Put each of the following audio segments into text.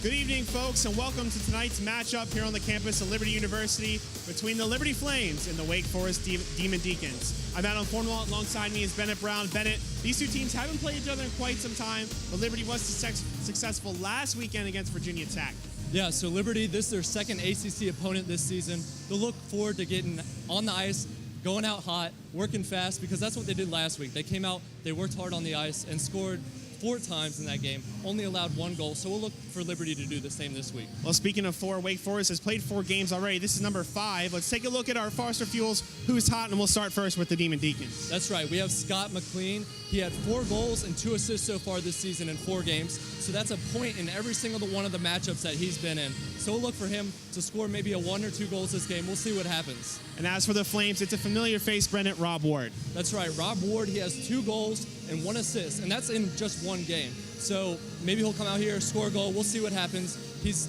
Good evening, folks, and welcome to tonight's matchup here on the campus of Liberty University between the Liberty Flames and the Wake Forest Demon Deacons. I'm Adam Cornwall. Alongside me is Bennett Brown. Bennett, these two teams haven't played each other in quite some time, but Liberty was successful last weekend against Virginia Tech. Yeah, so Liberty, this is their second ACC opponent this season. They'll look forward to getting on the ice, going out hot, working fast, because that's what they did last week. They came out, they worked hard on the ice, and scored 4 times in that game, only allowed 1 goal. So we'll look for Liberty to do the same this week. Well, speaking of 4, Wake Forest has played 4 games already. This is number 5. Let's take a look at our Foster Fuels Who's Hot, and we'll start first with the Demon Deacons. That's right. We have Scott McLean. He had 4 goals and 2 assists so far this season in 4 games. So that's a point in every single one of the matchups that he's been in. So we'll look for him to score maybe a 1 or 2 goals this game. We'll see what happens. And as for the Flames, it's a familiar face, Bennett, Rob Ward. That's right. Rob Ward, he has 2 goals and 1 assist, and that's in just 1 game. So maybe he'll come out here, score a goal. We'll see what happens. He's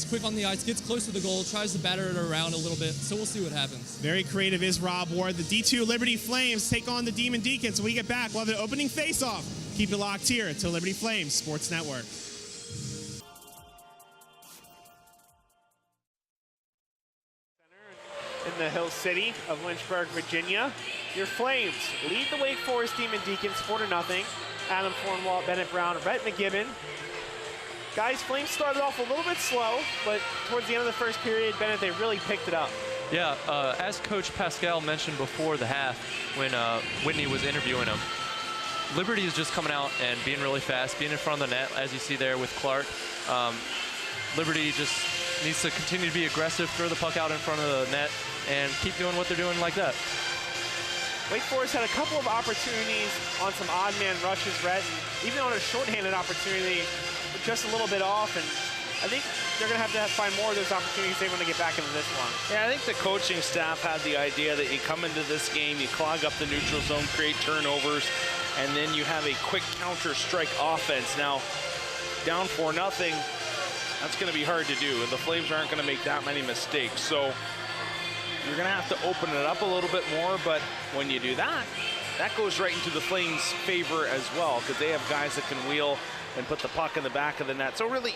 quick on the ice, gets close to the goal, tries to batter it around a little bit. So we'll see what happens. Very creative is Rob Ward. The D2 Liberty Flames take on the Demon Deacons. When we get back, we'll have an opening face-off. Keep it locked here to Liberty Flames Sports Network. In the Hill City of Lynchburg, Virginia, your Flames lead the Wake Forest Demon Deacons 4-0. Adam Cornwall, Bennett Brown, Rhett McGibbon. Guys, Flames started off a little bit slow, but towards the end of the first period, Bennett, they really picked it up. Yeah, as Coach Pascal mentioned before the half, when Whitney was interviewing him, Liberty is just coming out and being really fast, being in front of the net, as you see there with Clark. Liberty just needs to continue to be aggressive, throw the puck out in front of the net, and keep doing what they're doing like that. Wake Forest had a couple of opportunities on some odd man rushes, Rhett, and even on a shorthanded opportunity, just a little bit off, and I think they're going to have to find more of those opportunities if they want to get back into this one. Yeah, I think the coaching staff had the idea that you come into this game, you clog up the neutral zone, create turnovers, and then you have a quick counter-strike offense. Now, down 4-0, that's going to be hard to do, and the Flames aren't going to make that many mistakes. So you're going to have to open it up a little bit more, but when you do that, that goes right into the Flames' favor as well, because they have guys that can wheel and put the puck in the back of the net. So really,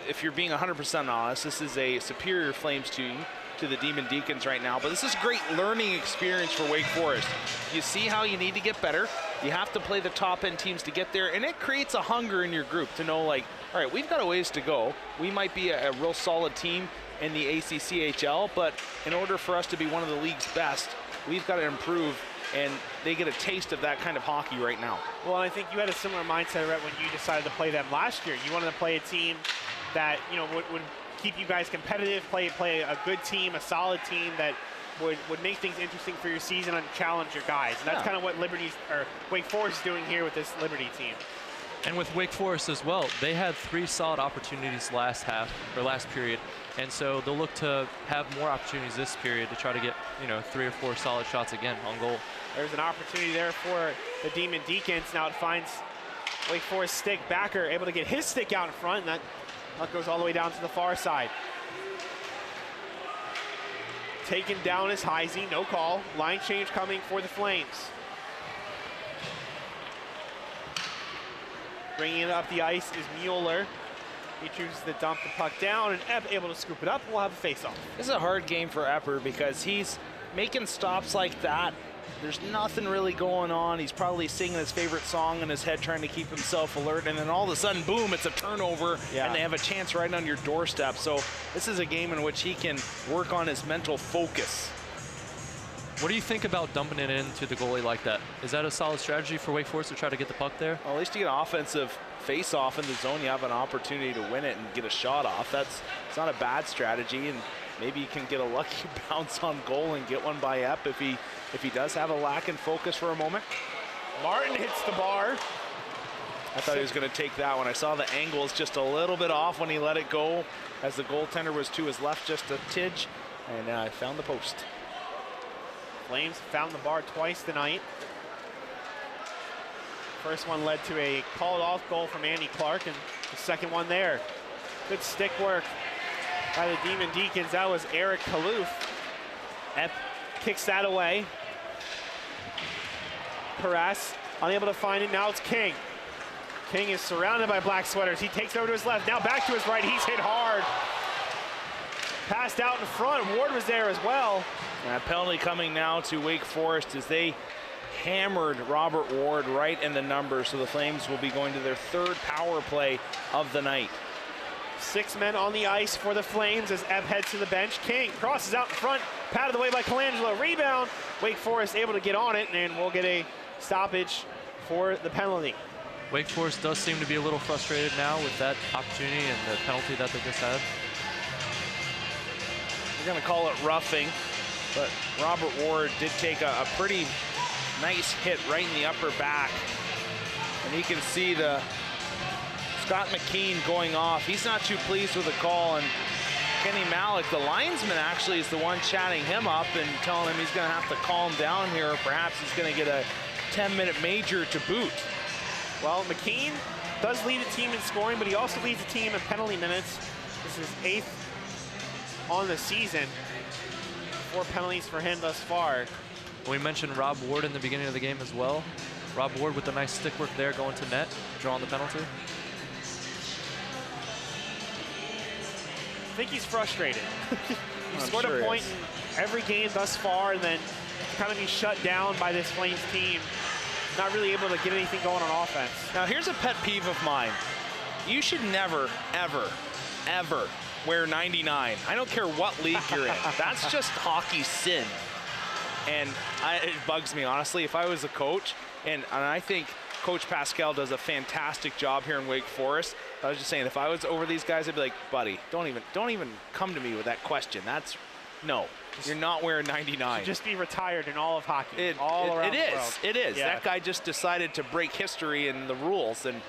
if you're being 100% honest, this is a superior Flames team to the Demon Deacons right now, but this is a great learning experience for Wake Forest. You see how you need to get better. You have to play the top-end teams to get there, and it creates a hunger in your group to know, like, all right, we've got a ways to go. We might be a real solid team in the ACCHL, but in order for us to be one of the league's best, we've got to improve, and they get a taste of that kind of hockey right now. Well, I think you had a similar mindset, Rhett, when you decided to play them last year. You wanted to play a team that, would keep you guys competitive, play a good team, a solid team that would make things interesting for your season and challenge your guys. And that's kind of what Wake Forest is doing here with this Liberty team. And with Wake Forest as well, they had 3 solid opportunities last period, and so they'll look to have more opportunities this period to try to get 3 or 4 solid shots again on goal. There's an opportunity there for the Demon Deacons. Now it finds Wake Forest stick. Backer able to get his stick out in front, and that goes all the way down to the far side. Taken down is Heisey, no call. Line change coming for the Flames. Bringing it up the ice is Mueller. He chooses to dump the puck down, and Epp able to scoop it up. We'll have a face-off. This is a hard game for Epper because he's making stops like that. There's nothing really going on. He's probably singing his favorite song in his head, trying to keep himself alert, and then all of a sudden, boom, it's a turnover, and they have a chance right on your doorstep. So this is a game in which he can work on his mental focus. What do you think about dumping it into the goalie like that? Is that a solid strategy for Wake Forest to try to get the puck there? Well, at least you get an offensive face-off in the zone. You have an opportunity to win it and get a shot off. It's not a bad strategy, and maybe you can get a lucky bounce on goal and get one by Epp if he does have a lack in focus for a moment. Martin hits the bar. I thought he was going to take that one. I saw the angles just a little bit off when he let it go, as the goaltender was to his left just a tidge, and I found the post. Flames found the bar twice tonight. First one led to a called off goal from Andy Clark, and the second one there. Good stick work by the Demon Deacons. That was Eric Kaloof. Epp kicks that away. Perez unable to find it. Now it's King. King is surrounded by black sweaters. He takes over to his left, now back to his right. He's hit hard. Passed out in front. Ward was there as well. And a penalty coming now to Wake Forest as they hammered Robert Ward right in the numbers. So the Flames will be going to their 3rd power play of the night. 6 men on the ice for the Flames as Epp heads to the bench. King crosses out in front, patted away by Colangelo. Rebound. Wake Forest able to get on it, and we'll get a stoppage for the penalty. Wake Forest does seem to be a little frustrated now with that opportunity and the penalty that they just had. We're going to call it roughing, but Robert Ward did take a pretty nice hit right in the upper back. And you can see the Scott McKean going off. He's not too pleased with the call, and Kenny Malik, the linesman, actually is the one chatting him up and telling him he's going to have to calm down here. Perhaps he's going to get a 10-minute major to boot. Well, McKean does lead the team in scoring, but he also leads the team in penalty minutes. This is 8th on the season. 4 penalties for him thus far. We mentioned Rob Ward in the beginning of the game as well. Rob Ward with a nice stick work there going to net, drawing the penalty. I think he's frustrated. He's scored a point in every game thus far, and then kind of be shut down by this Flames team. Not really able to get anything going on offense. Now here's a pet peeve of mine. You should never, ever, ever wear 99. I don't care what league you're in. That's just hockey sin. And it bugs me, honestly. If I was a coach, and I think Coach Pascal does a fantastic job here in Wake Forest. I was just saying, if I was over these guys, I'd be like, buddy, don't even come to me with that question. No, you're not wearing 99. Just be retired in all of hockey, all around the world. It is. Yeah. That guy just decided to break history and the rules. And,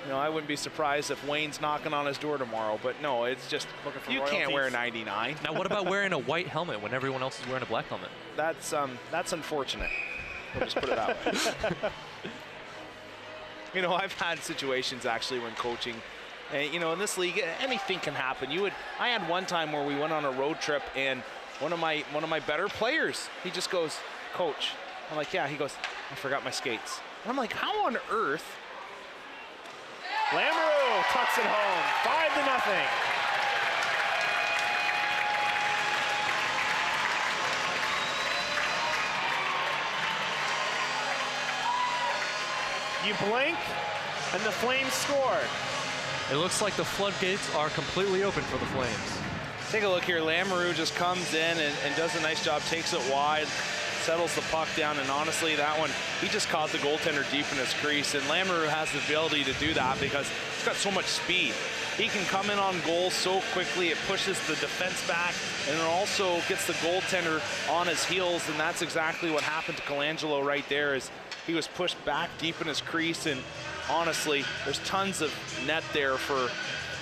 you know, I wouldn't be surprised if Wayne's knocking on his door tomorrow. But, no, it's just, you can't wear 99. Now, what about wearing a white helmet when everyone else is wearing a black helmet? That's unfortunate. We'll just put it that way. You know, I've had situations actually when coaching, and you know, in this league, anything can happen. I had one time where we went on a road trip, and one of my better players, he just goes, "Coach," I'm like, "Yeah." He goes, "I forgot my skates." And I'm like, "How on earth?" Lamoureux tucks it home, 5-0. You blink, and the Flames score. It looks like the floodgates are completely open for the Flames. Take a look here. Lamoureux just comes in and does a nice job, takes it wide, settles the puck down, and honestly, that one, he just caught the goaltender deep in his crease, and Lamoureux has the ability to do that because he's got so much speed. He can come in on goal so quickly, it pushes the defense back, and it also gets the goaltender on his heels, and that's exactly what happened to Colangelo right there. Is he was pushed back deep in his crease, and honestly, there's tons of net there for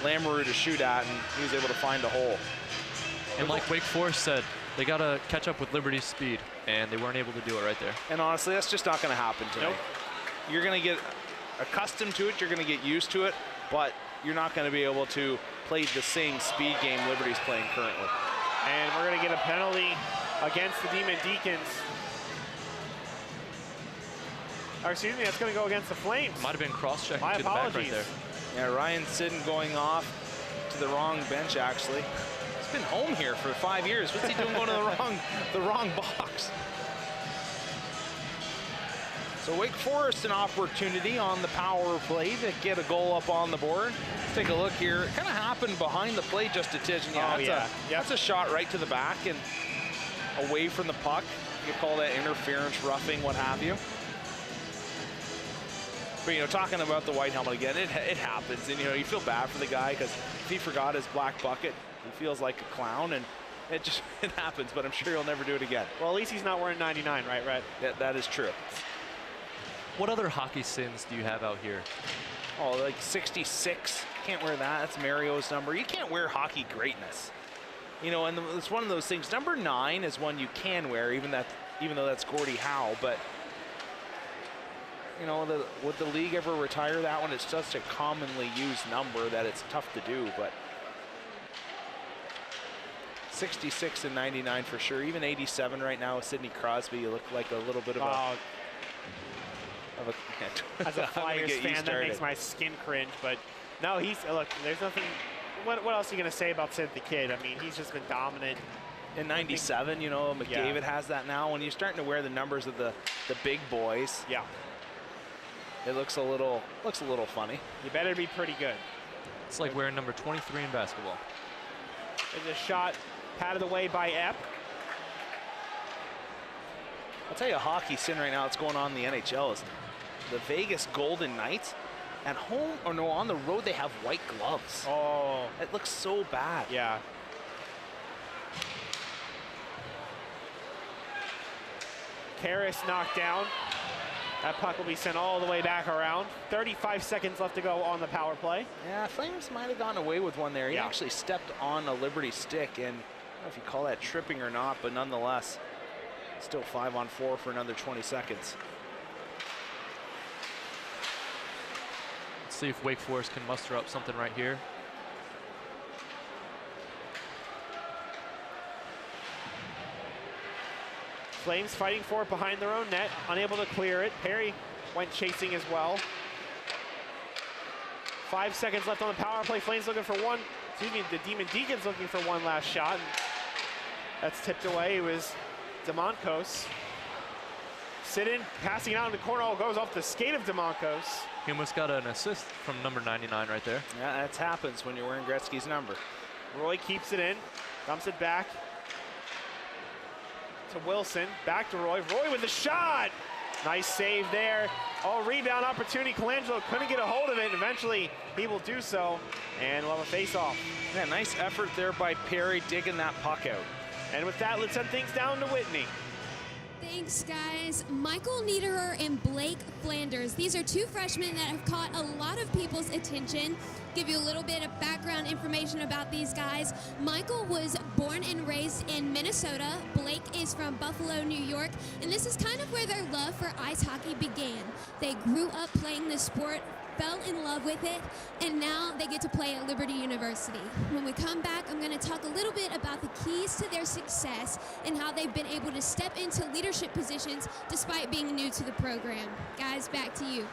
Lamoureux to shoot at, and he was able to find a hole. And like Wake Forest said, they got to catch up with Liberty's speed, and they weren't able to do it right there. And honestly, that's just not going to happen tonight. Nope. You're going to get accustomed to it, you're going to get used to it, but you're not going to be able to play the same speed game Liberty's playing currently. And we're going to get a penalty against the Demon Deacons. Or excuse me, that's going to go against the Flames. Might have been cross-checking My to the back right apologies. there. Yeah, Ryan Sidden going off to the wrong bench, actually. He's been home here for 5 years. What's he doing going to the wrong box? So Wake Forest an opportunity on the power play to get a goal up on the board. Let's take a look here. It kind of happened behind the plate just a tidge. And that's a shot right to the back and away from the puck. You could call that interference, roughing, what have you. But, you know, talking about the white helmet again, it happens. And, you know, you feel bad for the guy because if he forgot his black bucket, he feels like a clown. And it happens, but I'm sure he'll never do it again. Well, at least he's not wearing 99, right, Rhett? That is true. What other hockey sins do you have out here? Oh, like 66. Can't wear that. That's Mario's number. You can't wear hockey greatness. You know, and it's one of those things. Number 9 is one you can wear, even though that's Gordie Howe. But, you know, would the league ever retire that one? It's such a commonly used number that it's tough to do. But 66 and 99 for sure. Even 87 right now with Sidney Crosby, you look like a little bit of a... of a As a Flyers fan, that makes my skin cringe. But no, look, there's nothing. What else are you going to say about Sid the Kid? I mean, he's just been dominant. In 97, you know, McDavid has that now. When you're starting to wear the numbers of the big boys, yeah, it looks a little funny. You better be pretty good. It's like wearing number 23 in basketball. There's a shot patted away by Epp. I'll tell you a hockey sin right now that's going on in the NHL is the Vegas Golden Knights. At home, or no, on the road, they have white gloves. Oh. It looks so bad. Yeah. Karras knocked down. That puck will be sent all the way back around. 35 seconds left to go on the power play. Yeah, Flames might have gotten away with one there. He Yeah. actually stepped on a Liberty stick, and I don't know if you call that tripping or not, but nonetheless, still 5-on-4 for another 20 seconds. Let's see if Wake Forest can muster up something right here. Flames fighting for it behind their own net, unable to clear it. Perry went chasing as well. 5 seconds left on the power play. Flames looking for one. Excuse me, the Demon Deacons looking for one last shot. And that's tipped away. It was Demonkos. Sit-in, passing it out in the corner. All goes off the skate of Demonkos. He almost got an assist from number 99 right there. Yeah, that happens when you're wearing Gretzky's number. Roy keeps it in, dumps it back to Wilson. Back to Roy. Roy with the shot. Nice save there. Oh, rebound opportunity. Colangelo couldn't get a hold of it. Eventually, he will do so, and we'll have a face-off. Yeah, nice effort there by Perry digging that puck out. And with that, let's send things down to Whitney. Thanks, guys. Michael Niederer and Blake Flanders. These are two freshmen that have caught a lot of people's attention. Give you a little bit of background information about these guys. Michael was born and raised in Minnesota. Blake is from Buffalo, New York. And this is kind of where their love for ice hockey began. They grew up playing the sport, fell in love with it, and now they get to play at Liberty University. When we come back, I'm going to talk a little bit about the keys to their success and how they've been able to step into leadership positions despite being new to the program. Guys, back to you.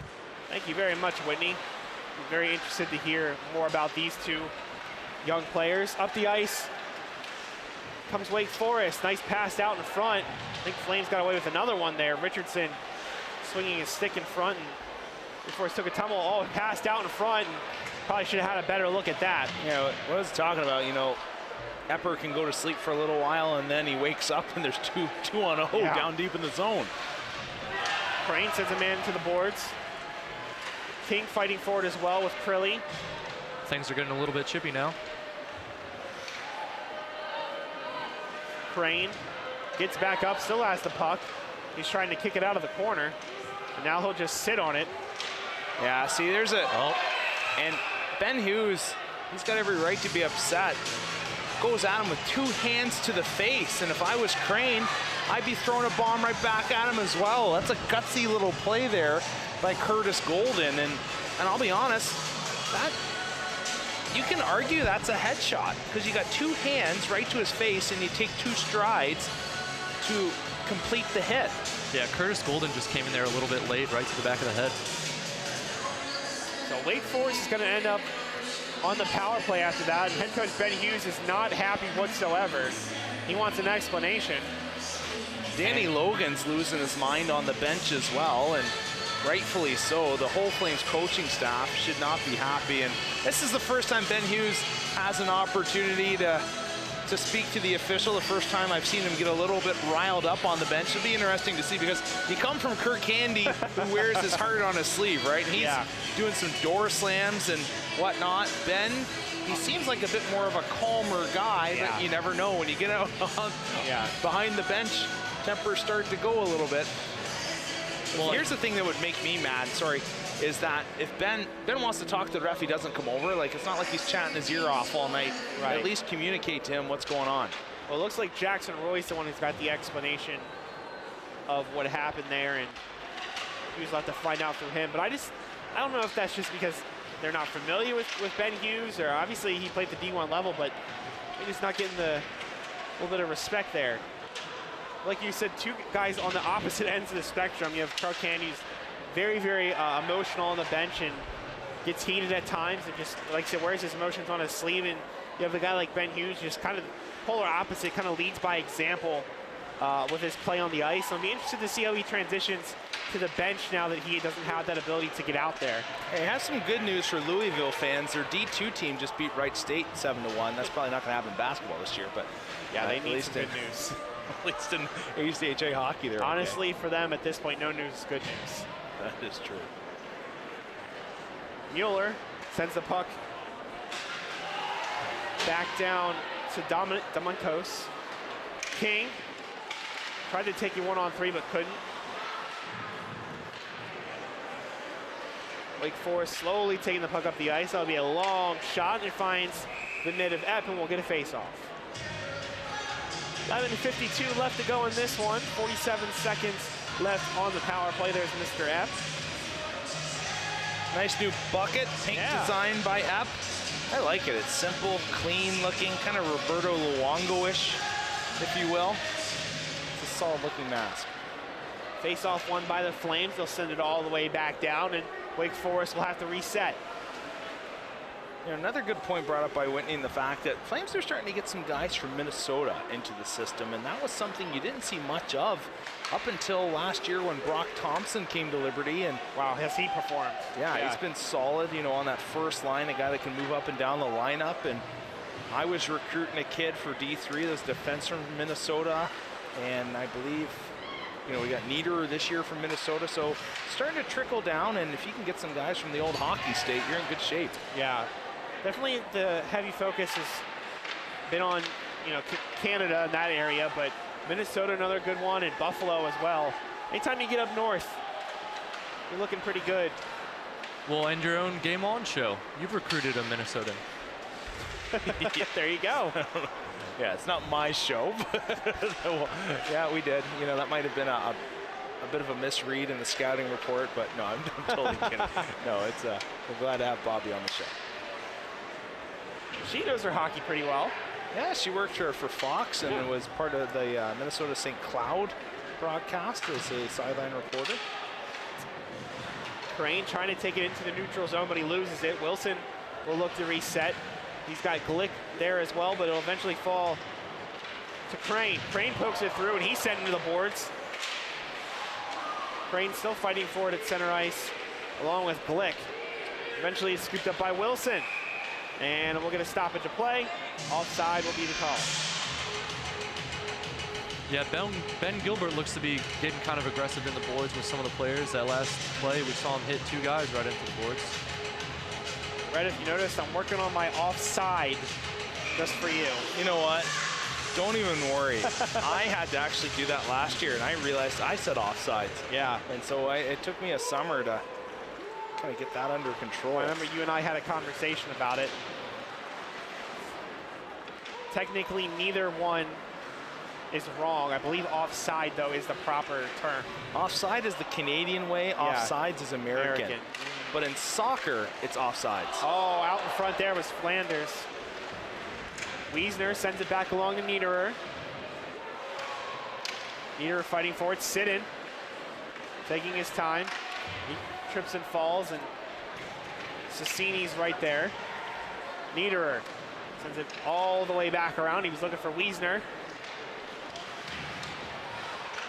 Thank you very much, Whitney. I'm very interested to hear more about these two young players. Up the ice comes Wake Forest. Nice pass out in front. I think Flames got away with another one there. Richardson swinging his stick in front, and Wake Forest took a tumble. Oh, passed out in front, and probably should have had a better look at that. Yeah, what I was talking about, you know, Epper can go to sleep for a little while, and then he wakes up, and there's two on 0 down deep in the zone. Crane sends a man to the boards. King fighting for it as well with Crilly. Things are getting a little bit chippy now. Crane gets back up, still has the puck. He's trying to kick it out of the corner. And now he'll just sit on it. Yeah, see, there's a... Oh. And Ben Hughes, he's got every right to be upset. Goes at him with two hands to the face. And if I was Crane, I'd be throwing a bomb right back at him as well. That's a gutsy little play there by Curtis Golden. And I'll be honest, that you can argue that's a headshot because you got two hands right to his face and you take two strides to complete the hit. Yeah, Curtis Golden just came in there a little bit late, right to the back of the head. So Wake Forest is going to end up on the power play after that. And head coach Ben Hughes is not happy whatsoever. He wants an explanation. Danny Logan's losing his mind on the bench as well, and rightfully so. The whole Flames coaching staff should not be happy. And this is the first time Ben Hughes has an opportunity to speak to the official. The first time I've seen him get a little bit riled up on the bench. It'll be interesting to see because you come from Kirk Candy, who wears his heart on his sleeve, right? And he's doing some door slams and whatnot. Ben, he seems like a bit more of a calmer guy, but you never know when you get out behind the bench. Tempers start to go a little bit. Well, here's the thing that would make me mad, is that if Ben wants to talk to the ref, he doesn't come over. Like, it's not like he's chatting his ear off all night. Right. At least communicate to him what's going on. Well, it looks like Jackson Roy's the one who's got the explanation of what happened there, and Hughes will have to find out from him. But I don't know if that's just because they're not familiar with Ben Hughes, or obviously he played the D1 level, but maybe he's not getting the little bit of respect there. Like you said, two guys on the opposite ends of the spectrum. You have Kirk Candy's very, very emotional on the bench and gets heated at times and just, like I said, wears his emotions on his sleeve. And you have a guy like Ben Hughes, just kind of polar opposite, kind of leads by example with his play on the ice. So I'll be interested to see how he transitions to the bench now that he doesn't have that ability to get out there. Hey, has some good news for Louisville fans. Their D2 team just beat Wright State 7-1. That's probably not going to happen in basketball this year, but yeah, they need some good news. At least in ACHA hockey, they're honestly, okay. For them at this point, no news is good news. That is true. Mueller sends the puck back down to Damankos. King tried to take you 1-on-3, but couldn't. Wake Forest slowly taking the puck up the ice. That'll be a long shot, and it finds the net of Epp, and we'll get a face-off. 11:52 left to go in this one. 47 seconds left on the power play. There's Mr. Epp. Nice new bucket, paint design by Epp. I like it. It's simple, clean looking, kind of Roberto Luongo-ish, if you will. It's a solid looking mask. Face-off won by the Flames. They'll send it all the way back down, and Wake Forest will have to reset. You know, another good point brought up by Whitney in the fact that Flames are starting to get some guys from Minnesota into the system, and that was something you didn't see much of up until last year when Brock Thompson came to Liberty. And wow, has he performed? Yeah, he's been solid, you know, on that first line, a guy that can move up and down the lineup. And I was recruiting a kid for D3, this defense from Minnesota, and I believe, you know, we got Niederer this year from Minnesota, so starting to trickle down, and if you can get some guys from the old hockey state, you're in good shape. Yeah, definitely the heavy focus has been on, you know, Canada in that area, but Minnesota, another good one, and Buffalo as well. Anytime you get up north, you're looking pretty good. Well, and your own Game On show, you've recruited a Minnesotan. There you go. Yeah, it's not my show, but yeah, we did. You know, that might have been a bit of a misread in the scouting report, but no, I'm totally kidding. No, it's we're glad to have Bobby on the show. She knows her hockey pretty well. Yeah, she worked for Fox and was part of the Minnesota St. Cloud broadcast as a sideline reporter. Crane trying to take it into the neutral zone, but he loses it. Wilson will look to reset. He's got Glick there as well, but it'll eventually fall to Crane. Crane pokes it through, and he's sent into the boards. Crane still fighting for it at center ice, along with Glick. Eventually it's scooped up by Wilson. And we'll get a stoppage of play. Offside will be the call. Yeah, Ben Gilbert looks to be getting kind of aggressive in the boards with some of the players. That last play, we saw him hit 2 guys right into the boards. Red, if you noticed, I'm working on my offside just for you. You know what? Don't even worry. I had to actually do that last year, and I realized I said offsides. Yeah. And so it took me a summer to kind of get that under control. I remember you and I had a conversation about it. Technically, neither one is wrong. I believe offside, though, is the proper term. Offside is the Canadian way. Offsides is American. But in soccer, it's offsides. Oh, out in front there was Flanders. Wiesner sends it back along to Niederer. Niederer fighting for it. Sidden taking his time. He trips and falls, and Cecchini's right there. Niederer sends it all the way back around. He was looking for Wiesner.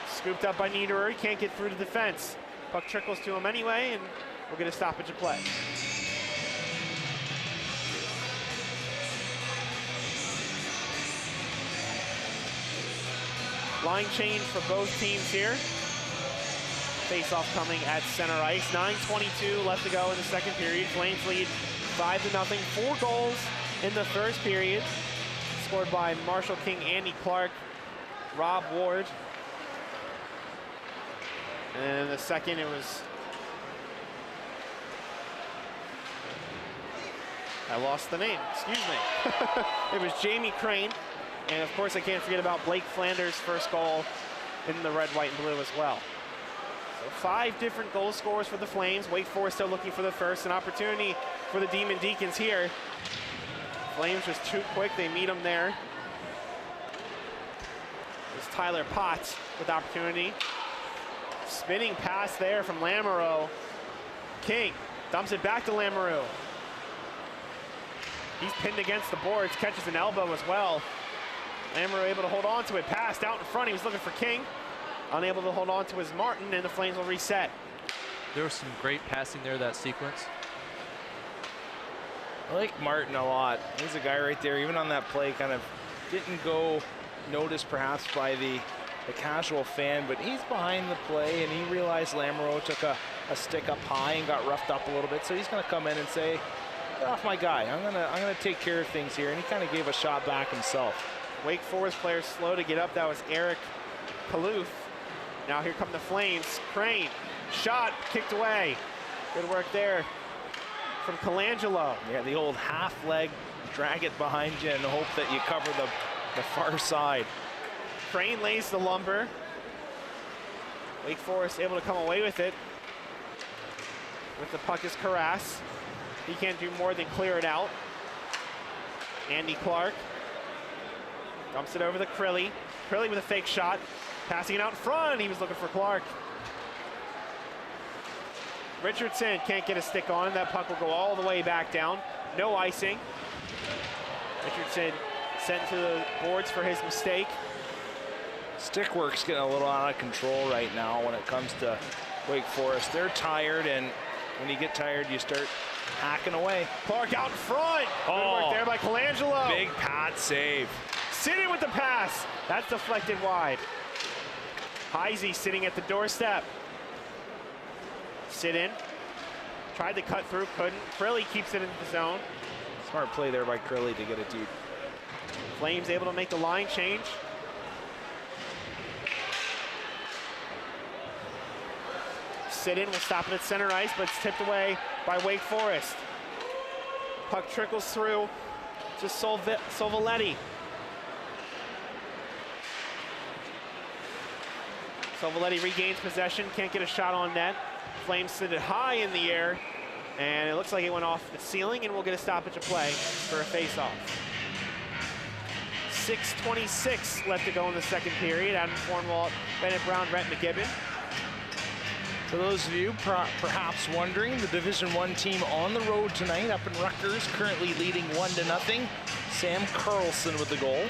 Scooped up by Niederer. He can't get through the defense. Puck trickles to him anyway, and we'll get a stoppage of play. Line change for both teams here. Face-off coming at center ice. 9:22 left to go in the second period. Flames lead 5-0. 4 goals in the first period. Scored by Marshall King, Andy Clark, Rob Ward. And in the second, it was... I lost the name, excuse me. It was Jamie Crane. And of course, I can't forget about Blake Flanders' first goal in the red, white, and blue as well. So 5 different goal scorers for the Flames. Wake Forest still looking for the first. An opportunity for the Demon Deacons here. Flames was too quick. They meet them there. It's Tyler Potts with opportunity. Spinning pass there from Lamoureux. King dumps it back to Lamoureux. He's pinned against the boards, catches an elbow as well. Lamoureux able to hold on to it, passed out in front. He was looking for King. Unable to hold on to his Martin, and the Flames will reset. There was some great passing there, that sequence. I like Martin a lot. He's a guy right there, even on that play, kind of didn't go noticed perhaps by the casual fan, but he's behind the play, and he realized Lamoureux took a stick up high and got roughed up a little bit, so he's going to come in and say, get off my guy. I'm gonna take care of things here, and he kind of gave a shot back himself. Wake Forest player slow to get up. That was Eric Kaloof. Now here come the Flames. Crane, shot, kicked away. Good work there from Colangelo. Yeah, the old half leg, drag it behind you and hope that you cover the far side. Crane lays the lumber. Wake Forest able to come away with it. With the puck is Carras. He can't do more than clear it out. Andy Clark dumps it over to Crilly. Crilly with a fake shot. Passing it out in front. He was looking for Clark. Richardson can't get a stick on it. That puck will go all the way back down. No icing. Richardson sent to the boards for his mistake. Stick work's getting a little out of control right now when it comes to Wake Forest. They're tired, and when you get tired, you start hacking away. Clark out in front. Oh, good work there by Colangelo. Big pad save. Sitting with the pass. That's deflected wide. Heisey sitting at the doorstep. Sit in. Tried to cut through, couldn't. Crilly keeps it in the zone. Smart play there by Crilly to get it deep. Flames able to make the line change. Sit in will stop it at center ice, but it's tipped away by Wake Forest. Puck trickles through to Solvoletti. Solvoletti regains possession, can't get a shot on net. Flames send it high in the air, and it looks like it went off the ceiling, and we'll get a stoppage of play for a face-off. 6:26 left to go in the second period. Adam Cornwall, Bennett Brown, Rhett McGibbon. For those of you perhaps wondering, the Division I team on the road tonight up in Rutgers, currently leading 1-0. Sam Carlson with the goal.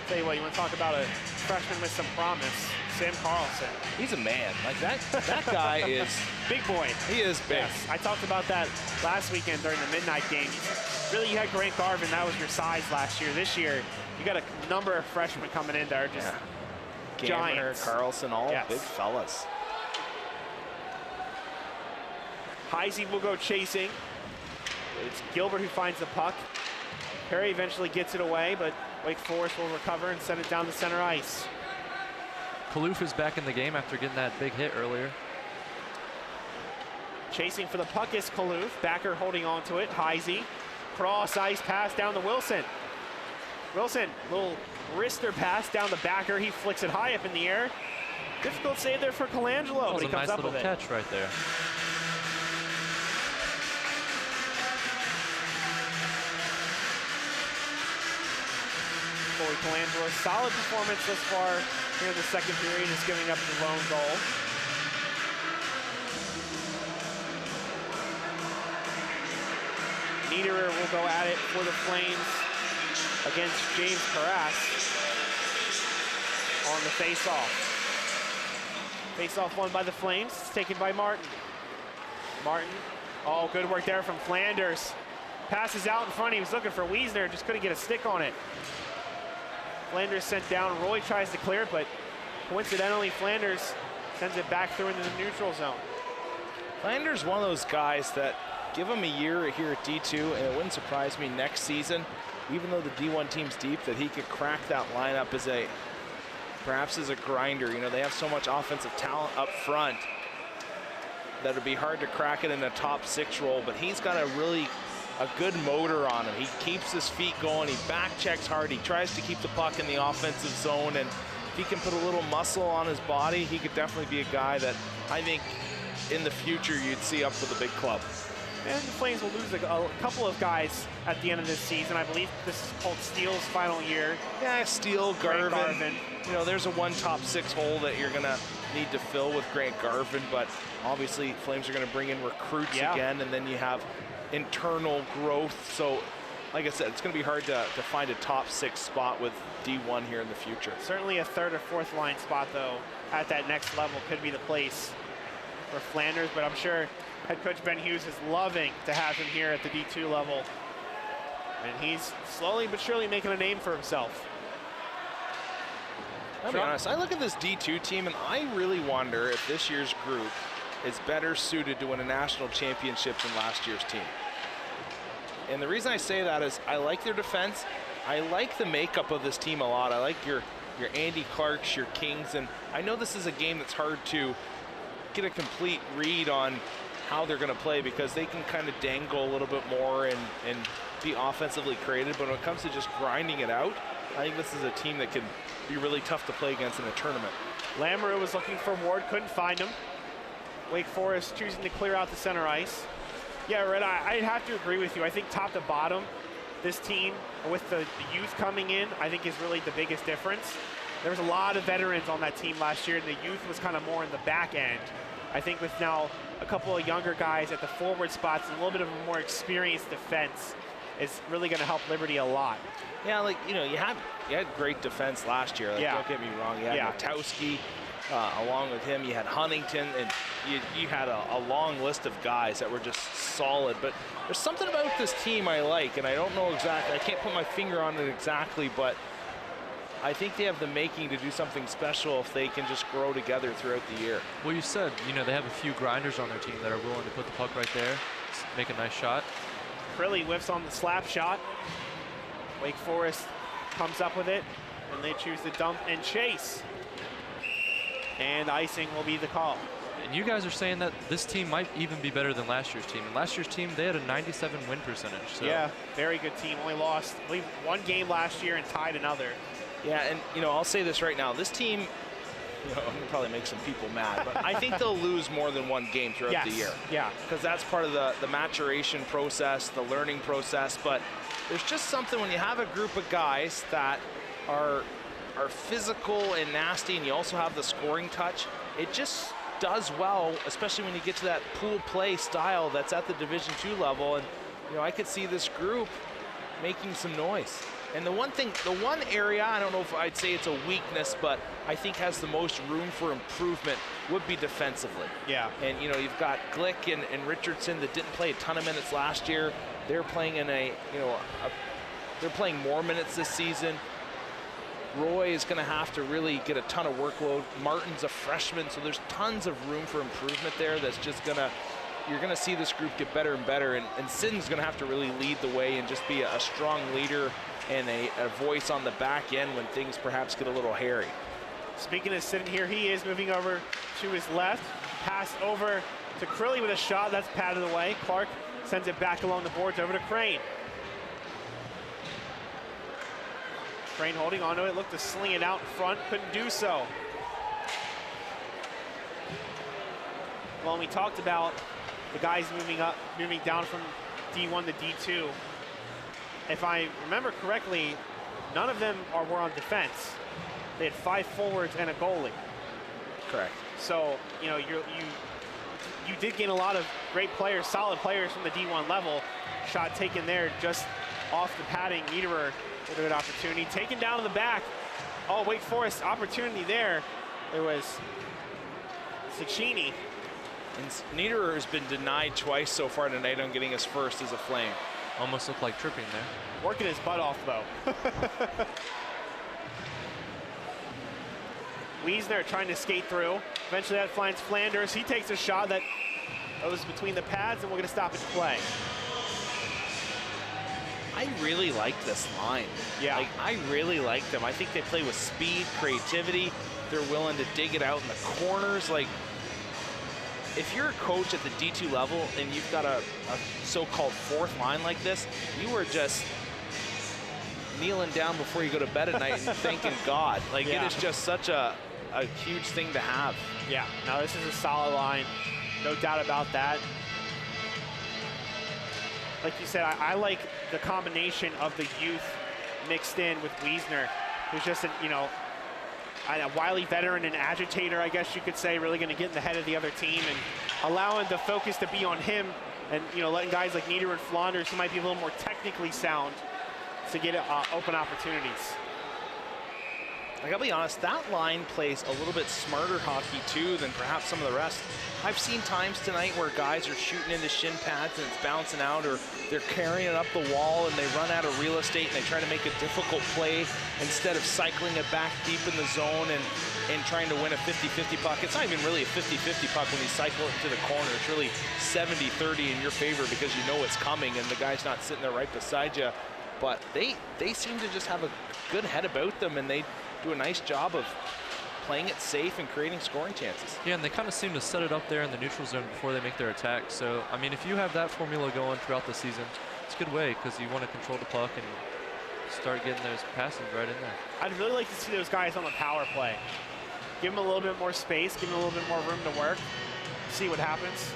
Tell you what, you want to talk about a freshman with some promise, Sam Carlson. He's a man. Like that guy is big boy. He is big. Yes, I talked about that last weekend during the midnight game. Really, you had Grant Garvin, that was your size last year. This year, you got a number of freshmen coming in that are just giants. Carlson, all big fellas. Heisey will go chasing. It's Gilbert who finds the puck. Perry eventually gets it away, but Wake Forest will recover and send it down the center ice. Kaloof is back in the game after getting that big hit earlier. Chasing for the puck is Kaloof. Backer holding on to it. Heisey. Cross ice pass down to Wilson. Wilson, little wrister pass down the backer. He flicks it high up in the air. Difficult save there for Colangelo, but he comes up with it. Nice little catch right there. Corey Colangelo, solid performance thus far here in the second period, is giving up the lone goal. Niederer will go at it for the Flames against James Carras on the face-off. Face-off won by the Flames, it's taken by Martin. Martin, oh, good work there from Flanders. Passes out in front, he was looking for Wiesner, just couldn't get a stick on it. Flanders sent down, Roy tries to clear it, but coincidentally, Flanders sends it back through into the neutral zone. Flanders, one of those guys that give him a year here at D2, and it wouldn't surprise me next season, even though the D1 team's deep, that he could crack that lineup as perhaps as a grinder. You know, they have so much offensive talent up front that it'd be hard to crack it in a top 6 role, but he's got a good motor on him. He keeps his feet going, he back checks hard, he tries to keep the puck in the offensive zone, and if he can put a little muscle on his body, he could definitely be a guy that I think in the future you'd see up for the big club. And the Flames will lose a couple of guys at the end of this season. I believe this is Colt Steele's final year. Yeah, Steele, Garvin. you know, there's a one top 6 hole that you're going to need to fill with Grant Garvin, but obviously Flames are going to bring in recruits again, and then you have internal growth. So, like I said, it's going to be hard to find a top 6 spot with D1 here in the future. Certainly a 3rd or 4th line spot, though, at that next level could be the place for Flanders, but I'm sure head coach Ben Hughes is loving to have him here at the D2 level. And he's slowly but surely making a name for himself. I'll be honest, I look at this D2 team and I really wonder if this year's group is better suited to win a national championship than last year's team. And the reason I say that is I like their defense. I like the makeup of this team a lot. I like your Andy Clarks, your Kings, and I know this is a game that's hard to get a complete read on how they're going to play because they can kind of dangle a little bit more and be offensively creative, but when it comes to just grinding it out, I think this is a team that can be really tough to play against in a tournament. Lamoureux was looking for Ward, couldn't find him. Wake Forest choosing to clear out the center ice. Yeah, Red, I'd have to agree with you. I think top to bottom, this team, with the youth coming in, I think is really the biggest difference. There was a lot of veterans on that team last year, and the youth was kind of more in the back end. I think with now a couple of younger guys at the forward spots and a little bit of a more experienced defense is really going to help Liberty a lot. Yeah, like, you know, you had great defense last year. Like, don't get me wrong. You had Matowski, along with him. You had Huntington, and you had a long list of guys that were just solid. But there's something about this team I like, and I don't know exactly. I can't put my finger on it exactly, but I think they have the making to do something special if they can just grow together throughout the year. Well, you said, you know, they have a few grinders on their team that are willing to put the puck right there, make a nice shot. Crilly whiffs on the slap shot. Wake Forest comes up with it, and they choose to dump and chase. And icing will be the call. And you guys are saying that this team might even be better than last year's team. And last year's team, they had a 97 win percentage. So. Yeah, very good team. Only lost, I believe, 1 game last year and tied another. Yeah, and, you know, I'll say this right now. This team, you know, I'm going to probably make some people mad, but I think they'll lose more than 1 game throughout the year. Yeah. Because that's part of the maturation process, the learning process. But there's just something when you have a group of guys that are physical and nasty, and you also have the scoring touch, it just does well, especially when you get to that pool play style that's at the Division II level. And, you know, I could see this group making some noise. And the one area, I don't know if I'd say it's a weakness, but I think has the most room for improvement would be defensively. Yeah. And, you know, you've got Glick and Richardson that didn't play a ton of minutes last year. They're playing in they're playing more minutes this season. Roy is going to have to really get a ton of workload. Martin's a freshman, so there's tons of room for improvement there. That's just you're going to see this group get better and better. And Sidden's going to have to really lead the way and just be a strong leader and a voice on the back end when things perhaps get a little hairy. Speaking of Sidden here, he is moving over to his left. Pass over to Crilly with a shot. That's patted away. Clark sends it back along the boards over to Crane. Crane holding onto it, looked to sling it out in front, couldn't do so. Well, we talked about the guys moving down from D1 to D2. If I remember correctly, none of them were on defense. They had 5 forwards and a goalie. Correct. So, you know, you did gain a lot of great players, solid players from the D1 level. Shot taken there just off the padding. Niederer with a good opportunity. Taken down to the back. Oh, Wake Forest opportunity there. There was Cicchini. And Niederer has been denied twice so far tonight on getting his first as a Flame. Almost looked like tripping there. Working his butt off, though. Wiesner trying to skate through. Eventually that finds Flanders. He takes a shot that goes between the pads, and we're going to stop his play. I really like this line. Yeah. Like, I really like them. I think they play with speed, creativity. They're willing to dig it out in the corners. Like, if you're a coach at the D2 level and you've got a so-called 4th line like this, you are just kneeling down before you go to bed at night and thanking God. Like, it is just such a huge thing to have. Yeah, now this is a solid line. No doubt about that. Like you said, I like the combination of the youth mixed in with Wiesner, who's just, a wily veteran and agitator, I guess you could say, really going to get in the head of the other team and allowing the focus to be on him, and letting guys like Nieder and Flanders, who might be a little more technically sound, to get open opportunities. I gotta be honest, that line plays a little bit smarter hockey too than perhaps some of the rest. I've seen times tonight where guys are shooting into shin pads and it's bouncing out, or they're carrying it up the wall and they run out of real estate and they try to make a difficult play instead of cycling it back deep in the zone and trying to win a 50-50 puck. It's not even really a 50-50 puck when you cycle it into the corner. It's really 70-30 in your favor because you know it's coming and the guy's not sitting there right beside you. But they seem to just have a good head about them, and they do a nice job of playing it safe and creating scoring chances. Yeah, and they kind of seem to set it up there in the neutral zone before they make their attack. So, I mean, if you have that formula going throughout the season, it's a good way because you want to control the puck and start getting those passes right in there. I'd really like to see those guys on the power play. Give them a little bit more space, give them a little bit more room to work, see what happens.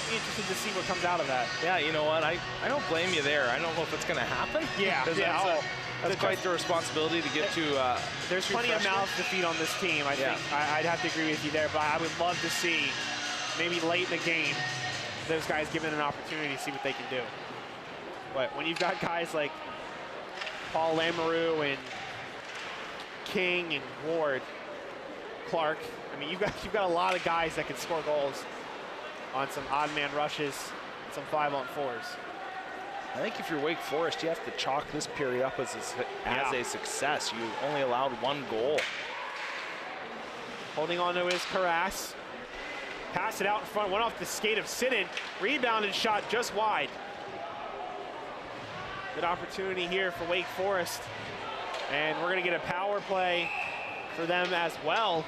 Be interested to see what comes out of that. Yeah, you know what? I don't blame you there. I don't know if it's going to happen. Yeah, That's quite the responsibility to get to. There's plenty of mouths to feed on this team. I think I'd have to agree with you there, but I would love to see maybe late in the game those guys given an opportunity to see what they can do. But when you've got guys like Paul Lamoureux and King and Ward, Clark, I mean, you've got a lot of guys that can score goals on some odd man rushes, some 5-on-4s. I think if you're Wake Forest, you have to chalk this period up as a success. You only allowed 1 goal. Holding on to his Carras. Pass it out in front, went off the skate of Sidden. Rebounded, shot just wide. Good opportunity here for Wake Forest. And we're gonna get a power play for them as well.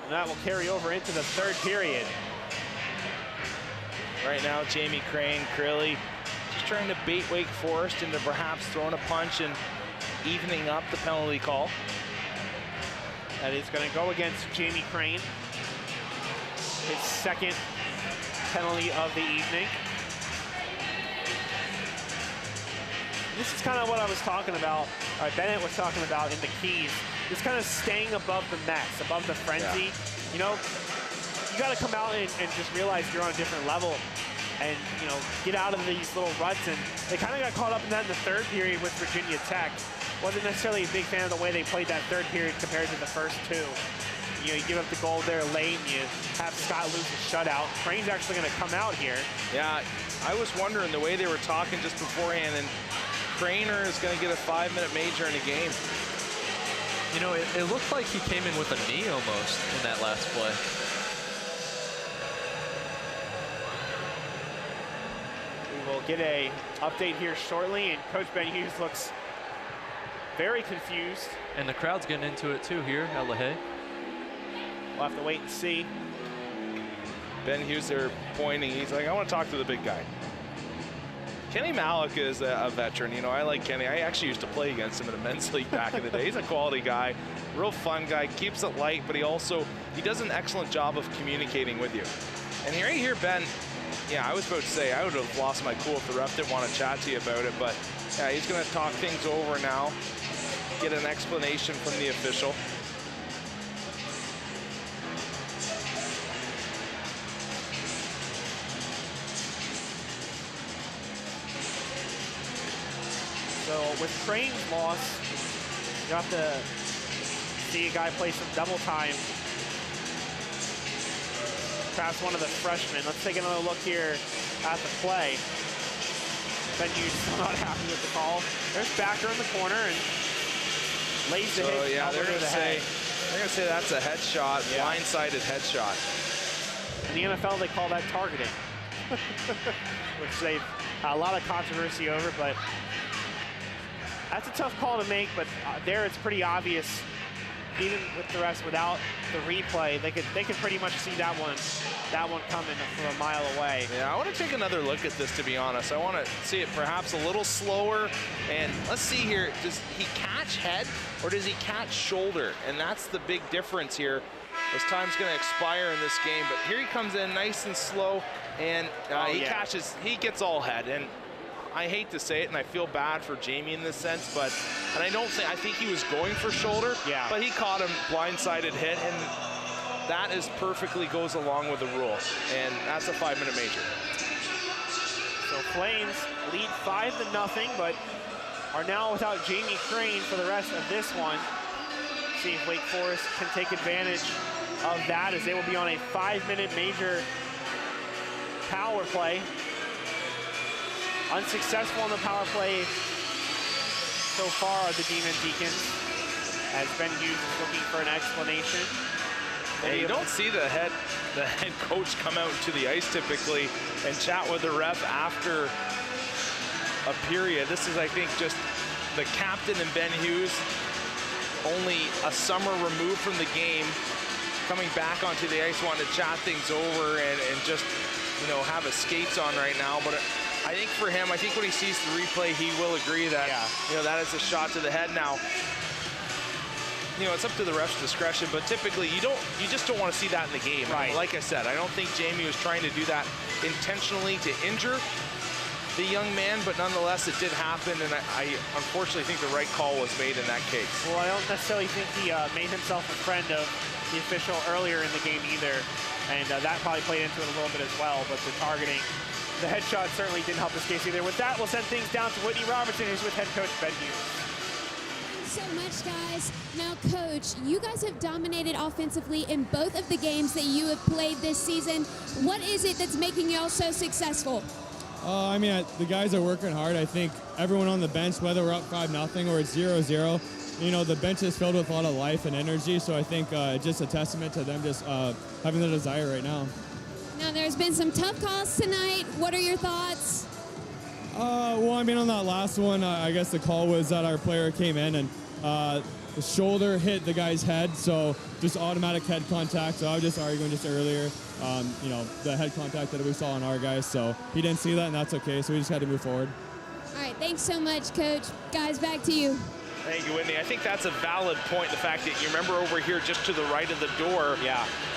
And that will carry over into the 3rd period. Right now, Jamie Crane, Crilly, just trying to bait Wake Forest into perhaps throwing a punch and evening up the penalty call. That is going to go against Jamie Crane. His 2nd penalty of the evening. This is kind of what I was talking about, or Bennett was talking about in the keys. Just kind of staying above the mess, above the frenzy. Yeah. You got to come out and just realize you're on a different level and, get out of these little ruts. And they kind of got caught up in that in the 3rd period with Virginia Tech. Wasn't necessarily a big fan of the way they played that 3rd period compared to the first 2. You give up the goal there late and you have Scott lose a shutout. Crane's actually going to come out here. Yeah, I was wondering the way they were talking just beforehand, and Craner is going to get a 5-minute major in a game. It looked like he came in with a knee almost in that last play. We'll get a update here shortly, and Coach Ben Hughes looks very confused. And the crowd's getting into it too here at LaHaye. We'll have to wait and see. Ben Hughes there pointing. He's like, I want to talk to the big guy. Kenny Malik is a veteran. I like Kenny. I actually used to play against him in a men's league back in the day. He's a quality guy, real fun guy, keeps it light, but he does an excellent job of communicating with you. And right here, Ben, yeah, I was about to say, I would have lost my cool if the ref didn't want to chat to you about it, but yeah, he's going to talk things over now, get an explanation from the official. So with Crane's loss, you have to see a guy play some double time. Perhaps one of the freshmen. Let's take another look here at the play. Ben Hughes still not happy with the call. There's Backer in the corner and lays the hit. Yeah, they're going to say that's a headshot, blindsided headshot. In the NFL, they call that targeting, which they've had a lot of controversy over, but that's a tough call to make, but there it's pretty obvious. Even with the rest, without the replay, they could pretty much see that one coming from a mile away. Yeah, I want to take another look at this, to be honest. I want to see it perhaps a little slower. And let's see here, does he catch head or does he catch shoulder? And that's the big difference here. His time's going to expire in this game, but here he comes in nice and slow, and he catches, he gets all head. And I hate to say it, and I feel bad for Jamie in this sense, but, and I think he was going for shoulder, yeah, but he caught him blindsided hit, and that is perfectly goes along with the rule, and that's a 5-minute major. So Flames lead 5-0, but are now without Jamie Crane for the rest of this one. See if Wake Forest can take advantage of that, as they will be on a 5-minute major power play. Unsuccessful in the power play so far are the Demon Deacons, as Ben Hughes is looking for an explanation. And you don't see the head coach come out to the ice typically and chat with the ref after a period. This is, I think, just the captain and Ben Hughes, only a summer removed from the game, coming back onto the ice, wanting to chat things over and just, you know, have his skates on right now. But I think for him, I think when he sees the replay, he will agree that, you know, that is a shot to the head. Now, you know, it's up to the ref's discretion, but typically you just don't want to see that in the game. Right. Like I said, I don't think Jamie was trying to do that intentionally to injure the young man, but nonetheless it did happen, and I unfortunately think the right call was made in that case. Well, I don't necessarily think he made himself a friend of the official earlier in the game either, and that probably played into it a little bit as well, but the targeting, the headshot certainly didn't help this case either. With that, we'll send things down to Whitney Robertson, who's with head coach Ben Hughes. So much, guys. Now, Coach, you guys have dominated offensively in both of the games that you have played this season. What is it that's making y'all so successful? I mean, the guys are working hard. I think everyone on the bench, whether we're up 5-0 or it's 0-0, you know, the bench is filled with a lot of life and energy. So I think just a testament to them just having the desire right now. Now, there's been some tough calls tonight. What are your thoughts? Well, I mean, on that last one, I guess the call was that our player came in and the shoulder hit the guy's head, so just automatic head contact. So I was just arguing just earlier, you know, the head contact that we saw on our guys. So he didn't see that, and that's okay. So we just had to move forward. All right, thanks so much, Coach. Guys, back to you. Thank you, Whitney. I think that's a valid point, the fact that you remember over here just to the right of the door,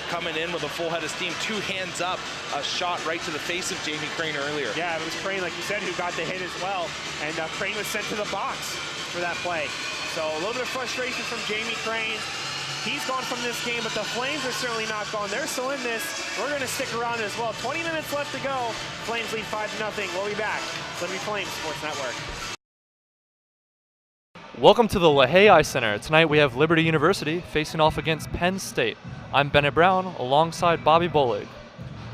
coming in with a full head of steam, 2 hands up, a shot right to the face of Jamie Crane earlier. Yeah, it was Crane, like you said, who got the hit as well, and Crane was sent to the box for that play. So a little bit of frustration from Jamie Crane. He's gone from this game, but the Flames are certainly not gone. They're still in this. We're going to stick around as well. 20 minutes left to go. Flames lead 5-0. We'll be back. Liberty Flames Sports Network. Welcome to the LaHaye Ice Center. Tonight we have Liberty University facing off against Penn State. I'm Bennett Brown alongside Bobby Bolig.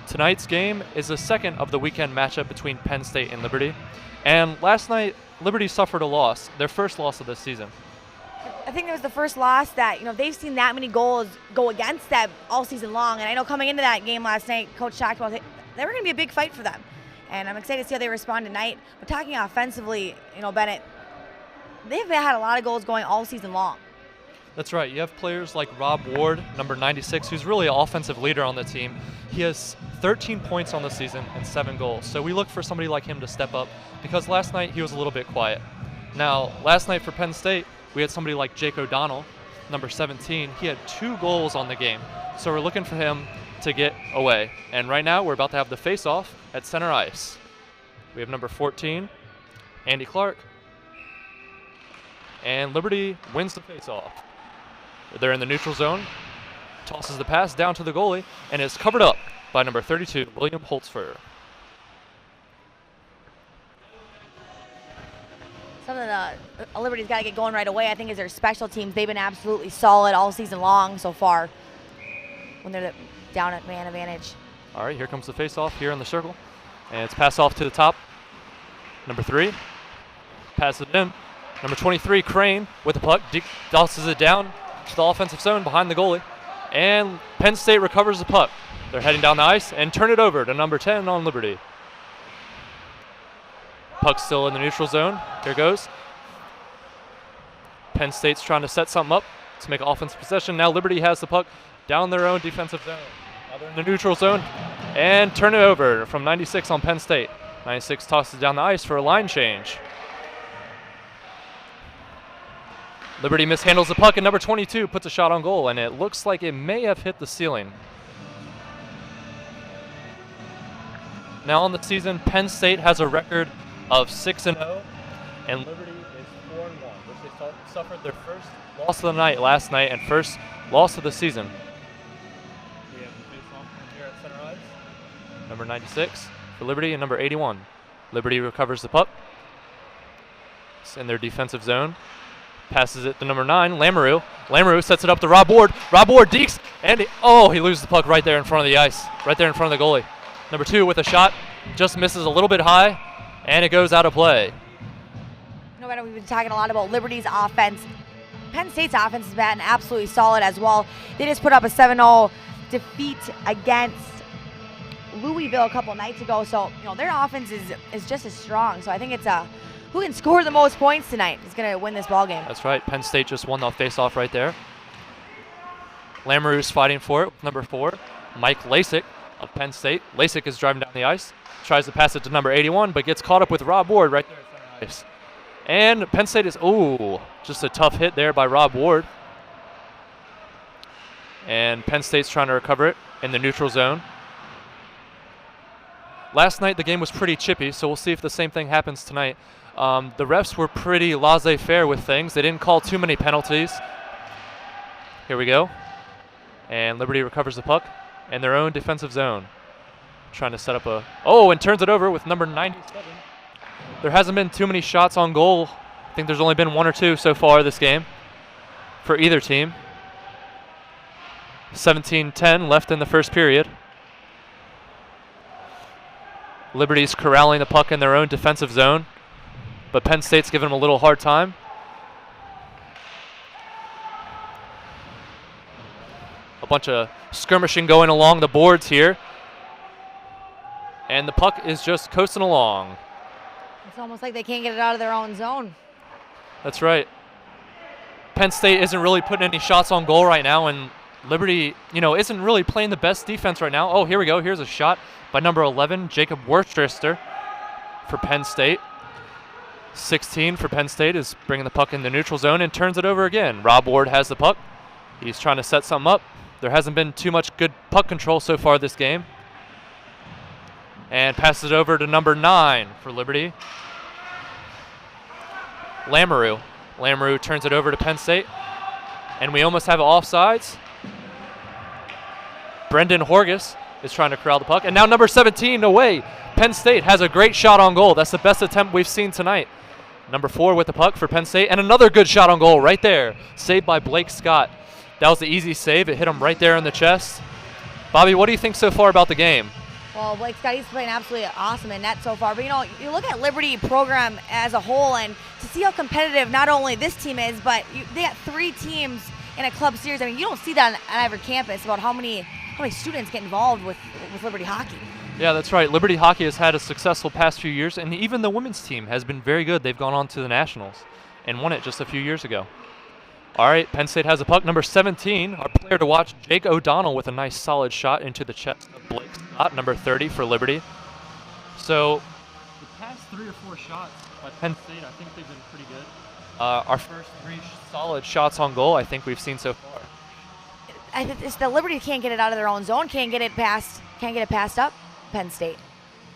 Tonight's game is the second of the weekend matchup between Penn State and Liberty. And last night, Liberty suffered a loss, their first loss of this season. I think it was the first loss that, you know, they've seen that many goals go against them all season long. And I know coming into that game last night, Coach talked about they were going to be a big fight for them. And I'm excited to see how they respond tonight. But talking offensively, you know, Bennett, they've had a lot of goals going all season long. That's right. You have players like Rob Ward, number 96, who's really an offensive leader on the team. He has 13 points on the season and 7 goals. So we look for somebody like him to step up, because last night he was a little bit quiet. Now, last night for Penn State, we had somebody like Jake O'Donnell, number 17. He had 2 goals on the game. So we're looking for him to get away. And right now we're about to have the face-off at center ice. We have number 14, Andy Clark. And Liberty wins the face-off. They're in the neutral zone, tosses the pass down to the goalie, and is covered up by number 32, William Holtzfer. Something that Liberty's got to get going right away, I think, is their special teams. They've been absolutely solid all season long so far when they're down at man advantage. All right, here comes the face-off here in the circle. And it's passed off to the top. Number 3, passes it in. Number 23, Crane, with the puck, tosses it down to the offensive zone behind the goalie. And Penn State recovers the puck. They're heading down the ice and turn it over to number 10 on Liberty. Puck's still in the neutral zone. Here goes. Penn State's trying to set something up to make offensive possession. Now Liberty has the puck down their own defensive zone. Now they're in the neutral zone and turn it over from 96 on Penn State. 96 tosses down the ice for a line change. Liberty mishandles the puck, and number 22 puts a shot on goal, and it looks like it may have hit the ceiling. Now on the season, Penn State has a record of 6-0, and Liberty is 4-1, which they suffered their first loss of the night last night and first loss of the season. We have the face-off here at center ice. Number 96 for Liberty and number 81. Liberty recovers the puck. It's in their defensive zone. Passes it to number 9, Lamoureux. Lamoureux sets it up to Rob Ward. Rob Ward dekes, and he loses the puck right there in front of the ice, right there in front of the goalie. Number 2 with a shot, just misses a little bit high, and it goes out of play. No matter, we've been talking a lot about Liberty's offense. Penn State's offense has been absolutely solid as well. They just put up a 7-0 defeat against Louisville a couple nights ago, so their offense is just as strong. So I think it's who can score the most points tonight is going to win this ball game. That's right. Penn State just won the face-off right there. Lamoureux's fighting for it. Number 4, Mike Lasik of Penn State. Lasik is driving down the ice, tries to pass it to number 81, but gets caught up with Rob Ward right there at center ice. And Penn State is, just a tough hit there by Rob Ward. And Penn State's trying to recover it in the neutral zone. Last night the game was pretty chippy, so we'll see if the same thing happens tonight. The refs were pretty laissez-faire with things. They didn't call too many penalties. Here we go. And Liberty recovers the puck in their own defensive zone. Trying to set up and turns it over with number 97. There hasn't been too many shots on goal. I think there's only been 1 or 2 so far this game for either team. 17-10 left in the first period. Liberty's corralling the puck in their own defensive zone, but Penn State's giving them a little hard time. A bunch of skirmishing going along the boards here. And the puck is just coasting along. It's almost like they can't get it out of their own zone. That's right. Penn State isn't really putting any shots on goal right now, and Liberty, isn't really playing the best defense right now. Oh, here we go. Here's a shot by number 11, Jacob Worcester for Penn State. 16 for Penn State is bringing the puck in the neutral zone and turns it over again. Rob Ward has the puck. He's trying to set something up. There hasn't been too much good puck control so far this game. And passes it over to number 9 for Liberty. Lamoureux. Lamoureux turns it over to Penn State. And we almost have offsides. Brendan Horgus is trying to corral the puck. And now number 17 away. Penn State has a great shot on goal. That's the best attempt we've seen tonight. Number 4 with the puck for Penn State. And another good shot on goal right there. Saved by Blake Scott. That was the easy save. It hit him right there in the chest. Bobby, what do you think so far about the game? Well, Blake Scott, he's playing absolutely awesome in net so far. But, you look at Liberty program as a whole, and to see how competitive not only this team is, but they got 3 teams in a club series. I mean, you don't see that on every campus about how many students get involved with Liberty hockey. Yeah, that's right. Liberty hockey has had a successful past few years, and even the women's team has been very good. They've gone on to the Nationals and won it just a few years ago. All right, Penn State has a puck. Number 17, our player to watch, Jake O'Donnell, with a nice solid shot into the chest of Blake Scott, number 30 for Liberty. So the past 3 or 4 shots by Penn State, I think they've been pretty good. Our first 3 solid shots on goal I think we've seen so far. It's the Liberty can't get it out of their own zone, can't get it past up Penn State.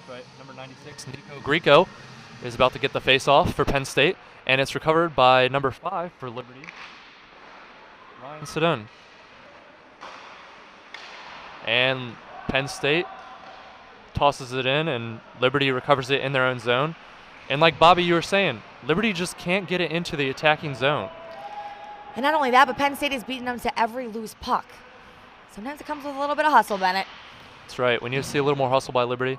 Right, number 96, Nico Grieco, is about to get the face-off for Penn State, and it's recovered by number 5 for Liberty, Ryan Sedun. And Penn State tosses it in, and Liberty recovers it in their own zone. And like Bobby, you were saying, Liberty just can't get it into the attacking zone. And not only that, but Penn State is beating them to every loose puck. Sometimes it comes with a little bit of hustle, Bennett. That's right. We need to see a little more hustle by Liberty.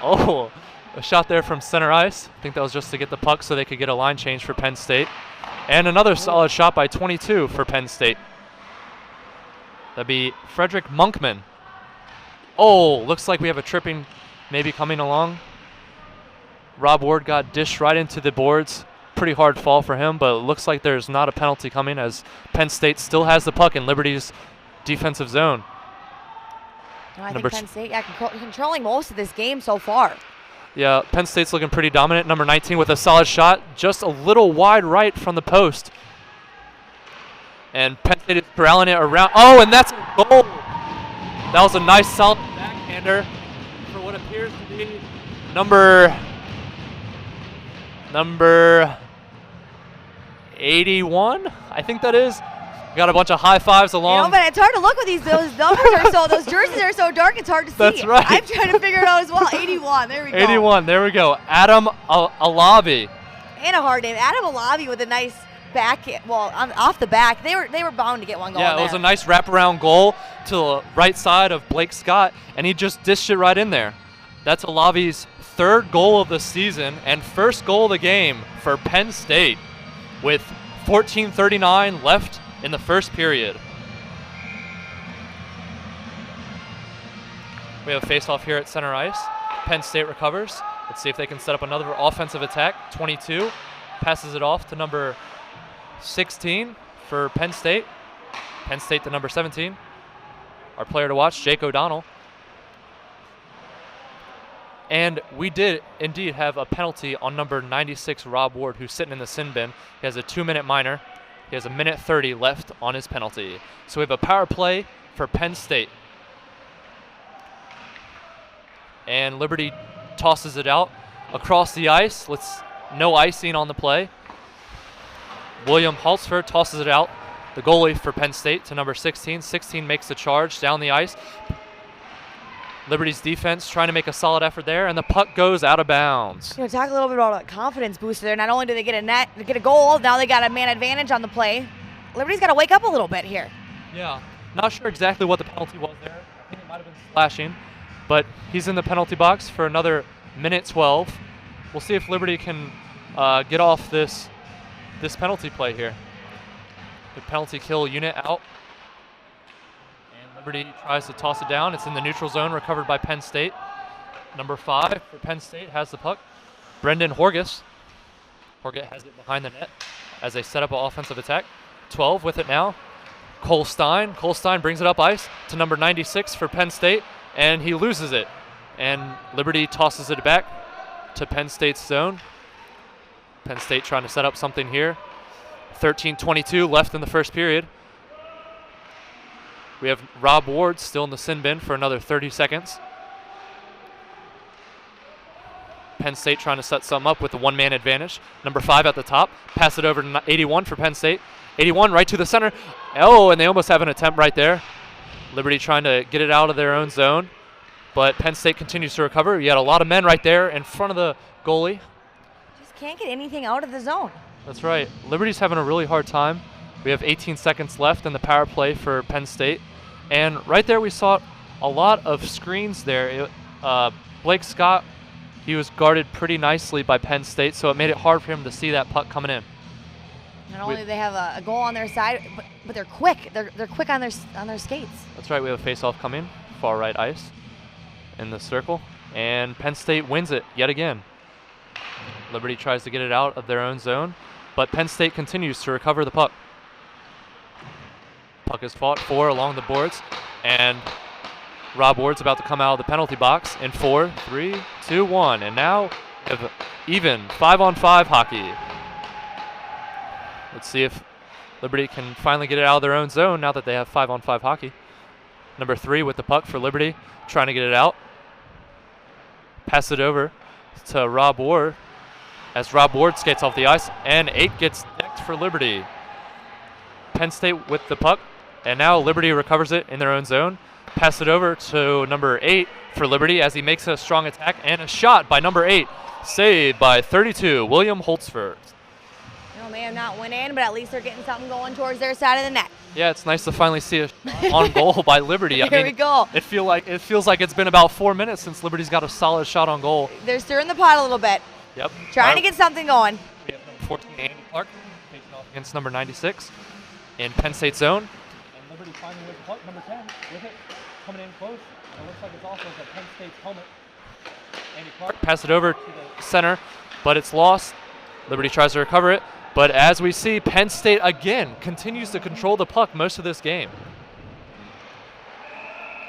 Oh, a shot there from center ice. I think that was just to get the puck so they could get a line change for Penn State. And another solid shot by 22 for Penn State. That'd be Frederick Monkman. Oh, looks like we have a tripping maybe coming along. Rob Ward got dished right into the boards. Pretty hard fall for him, but it looks like there's not a penalty coming as Penn State still has the puck in Liberty's defensive zone. No, I think Penn State, controlling most of this game so far. Yeah, Penn State's looking pretty dominant. Number 19 with a solid shot, just a little wide right from the post. And Penn State is corralling it around. Oh, and that's a goal. That was a nice solid backhander for what appears to be Number 81, I think that is. Got a bunch of high fives along. But it's hard to look with those numbers those jerseys are so dark, it's hard to see. That's right. I'm trying to figure it out as well. 81, there we go. 81, there we go. Adam Alavi. And a hard name. Adam Alavi with a nice back, off the back. They were bound to get one goal. Yeah, it was a nice wraparound goal to the right side of Blake Scott, and he just dished it right in there. That's Alavi's 3rd goal of the season and 1st goal of the game for Penn State with 14:39 left in the 1st period. We have a face-off here at center ice. Penn State recovers. Let's see if they can set up another offensive attack. 22 passes it off to number 16 for Penn State. Penn State to number 17. Our player to watch, Jake O'Donnell. And we did indeed have a penalty on number 96, Rob Ward, who's sitting in the sin bin. He has a 2-minute minor. He has a 1:30 left on his penalty. So we have a power play for Penn State. And Liberty tosses it out across the ice. No icing on the play. William Holtzford tosses it out, the goalie for Penn State, to number 16. 16 makes the charge down the ice. Liberty's defense trying to make a solid effort there, and the puck goes out of bounds. Talk a little bit about a confidence booster there. Not only do they get a goal, now they got a man advantage on the play. Liberty's got to wake up a little bit here. Yeah, not sure exactly what the penalty was there. I think it might have been slashing, but he's in the penalty box for another 1:12. We'll see if Liberty can get off this penalty play here. The penalty kill unit out. Liberty tries to toss it down. It's in the neutral zone, recovered by Penn State. Number 5 for Penn State has the puck. Brendan Horgus. Horgus has it behind the net as they set up an offensive attack. 12 with it now. Cole Stein. Cole Stein brings it up ice to number 96 for Penn State, and he loses it. And Liberty tosses it back to Penn State's zone. Penn State trying to set up something here. 13:22 left in the 1st period. We have Rob Ward still in the sin bin for another 30 seconds. Penn State trying to set something up with the 1-man advantage. Number 5 at the top. Pass it over to 81 for Penn State. 81 right to the center. Oh, and they almost have an attempt right there. Liberty trying to get it out of their own zone. But Penn State continues to recover. You had a lot of men right there in front of the goalie. Just can't get anything out of the zone. That's right. Liberty's having a really hard time. We have 18 seconds left in the power play for Penn State. And right there we saw a lot of screens there. Blake Scott, he was guarded pretty nicely by Penn State, so it made it hard for him to see that puck coming in. Not only do they have a goal on their side, but they're quick. They're quick on their skates. That's right. We have a face-off coming, far right ice in the circle. And Penn State wins it yet again. Liberty tries to get it out of their own zone, but Penn State continues to recover the puck. Puck is fought for along the boards, and Rob Ward's about to come out of the penalty box in 4, 3, 2, 1. And now we have even 5-on-5 hockey. Let's see if Liberty can finally get it out of their own zone now that they have 5-on-5 hockey. Number 3 with the puck for Liberty, trying to get it out. Pass it over to Rob Ward as Rob Ward skates off the ice, and 8 gets decked for Liberty. Penn State with the puck, and now Liberty recovers it in their own zone. Pass it over to number 8 for Liberty as he makes a strong attack, and a shot by number 8, saved by 32, William Holtzford. May have not went in, but at least they're getting something going towards their side of the net. Yeah, it's nice to finally see a shot on goal by Liberty. Here we go. It feels like it's been about 4 minutes since Liberty's got a solid shot on goal. They're stirring the pot a little bit. Yep. Trying to get something going. We have number 14, Andy Clark, facing off against number 96 in Penn State zone. And Liberty finally with the puck, number 10, with it, coming in close. It looks like it's also at Penn State's helmet. Andy Clark pass it over to the center, but it's lost. Liberty tries to recover it. But as we see, Penn State again continues to control the puck most of this game.